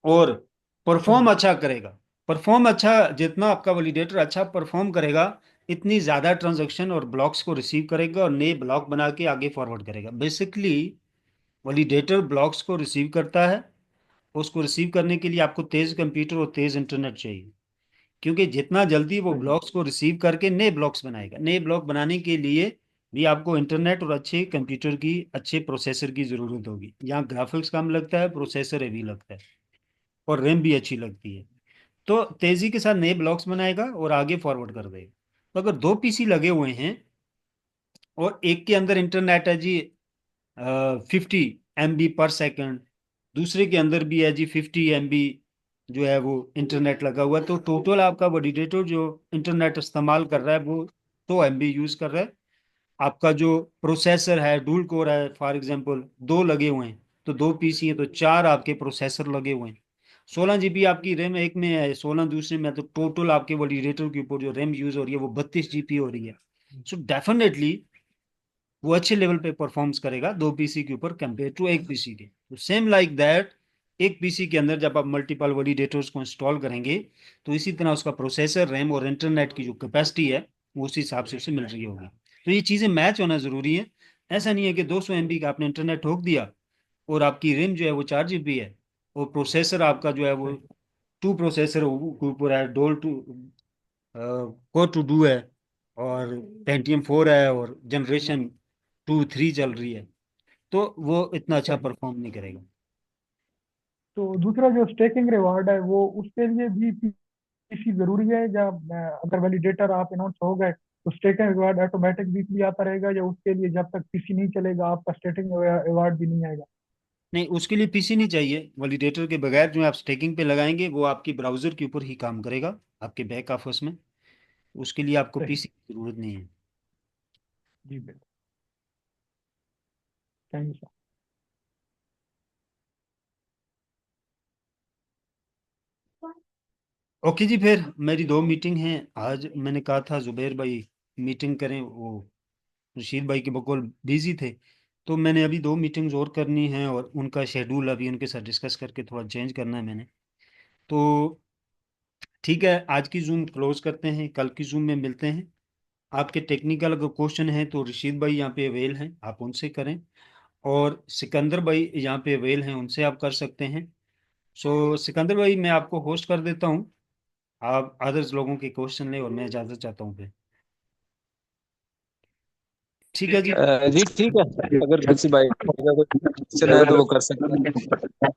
और सही परफॉर्म अच्छा करेगा। परफॉर्म अच्छा, जितना आपका वैलिडेटर अच्छा परफॉर्म करेगा इतनी ज़्यादा ट्रांजैक्शन और ब्लॉक्स को रिसीव करेगा और नए ब्लॉक बना के आगे फॉरवर्ड करेगा। बेसिकली वैलिडेटर ब्लॉक्स को रिसीव करता है। उसको रिसीव करने के लिए आपको तेज़ कंप्यूटर और तेज़ इंटरनेट चाहिए, क्योंकि जितना जल्दी वो सही। ब्लॉक्स को रिसीव करके नए ब्लॉक्स बनाएगा। नए ब्लॉक बनाने के लिए भी आपको इंटरनेट और अच्छे कंप्यूटर की, अच्छे प्रोसेसर की ज़रूरत होगी। यहाँ ग्राफिक्स कम लगता है, प्रोसेसर हैवी लगता है, और रैम भी अच्छी लगती है। तो तेजी के साथ नए ब्लॉक्स बनाएगा और आगे फॉरवर्ड कर देगा। तो अगर दो पीसी लगे हुए हैं और एक के अंदर इंटरनेट है जी 50 MB पर सेकंड, दूसरे के अंदर भी है जी 50 MB जो है वो इंटरनेट लगा हुआ है, तो टोटल आपका वैलिडेटर जो इंटरनेट इस्तेमाल कर रहा है वो 100 MB यूज कर रहा है। आपका जो प्रोसेसर है डुअल कोर है, फॉर एग्जांपल दो लगे हुए हैं, तो दो पीसी है तो चार आपके प्रोसेसर लगे हुए हैं। 16 GB आपकी रैम एक में है, 16 दूसरे में है, तो टोटल आपके वैलिडेटर के ऊपर जो रैम यूज हो रही है वो 32 GB हो रही है। सो डेफिनेटली वो अच्छे लेवल पे परफॉर्म्स करेगा दो पीसी के ऊपर कंपेयर टू एक पीसी के। तो सेम लाइक दैट, एक पीसी के अंदर जब आप मल्टीपल वैलिडेटर्स को इंस्टॉल करेंगे तो इसी तरह उसका प्रोसेसर, रैम और इंटरनेट की जो कैपेसिटी है वो उसी हिसाब से उसे मिल रही होगी। तो ये चीज़ें मैच होना ज़रूरी है। ऐसा नहीं है कि 200 MB का आपने इंटरनेट ठोक दिया और आपकी रैम जो है वो 4 GB है और प्रोसेसर आपका जो है वो सही। टू प्रोसेसर के ऊपर है, डोल टू कोर टू डू है, और पेंटियम 4 है और जनरेशन 2 3 चल रही है, तो वो इतना अच्छा सही। परफॉर्म नहीं करेगा। तो दूसरा जो स्टेकिंग रिवार्ड है वो उसके लिए भी पीसी जरूरी है, या अगर वैलिडेटर आप अनाउंस हो गए तो स्टेकिंग रिवार्ड ऑटोमेटिक वीकली आता रहेगा, या उसके लिए जब तक पीसी नहीं चलेगा आपका स्टेकिंग रिवार्ड भी नहीं आएगा? नहीं, उसके लिए पीसी नहीं चाहिए। वैलिडेटर के बगैर जो आप स्टेकिंग पे लगाएंगे वो आपकी ब्राउजर के ऊपर ही काम करेगा, आपके बैक ऑफिस में। उसके लिए आपको सही। पीसी की जरूरत नहीं है। जी बिल्कुल। Thank you sir. ओके जी, फिर मेरी दो मीटिंग हैं आज। मैंने कहा था जुबैर भाई मीटिंग करें, वो रशीद भाई के बकौल बिजी थे, तो मैंने अभी दो मीटिंग्स और करनी है और उनका शेड्यूल अभी उनके साथ डिस्कस करके थोड़ा चेंज करना है मैंने। तो ठीक है, आज की जूम क्लोज करते हैं, कल की जूम में मिलते हैं। आपके टेक्निकल अगर क्वेश्चन हैं तो रशीद भाई यहाँ पे अवेल हैं, आप उनसे करें, और सिकंदर भाई यहाँ पे अवेल हैं, उनसे आप कर सकते हैं। सो सिकंदर भाई, मैं आपको होस्ट कर देता हूँ, आप अदर्स लोगों के क्वेश्चन लें, और मैं इजाज़त चाहता हूँ फिर। ठीक है जी। जी ठीक है, अगर किसी भाई का कोई क्वेश्चन है तो वो कर सकते हैं।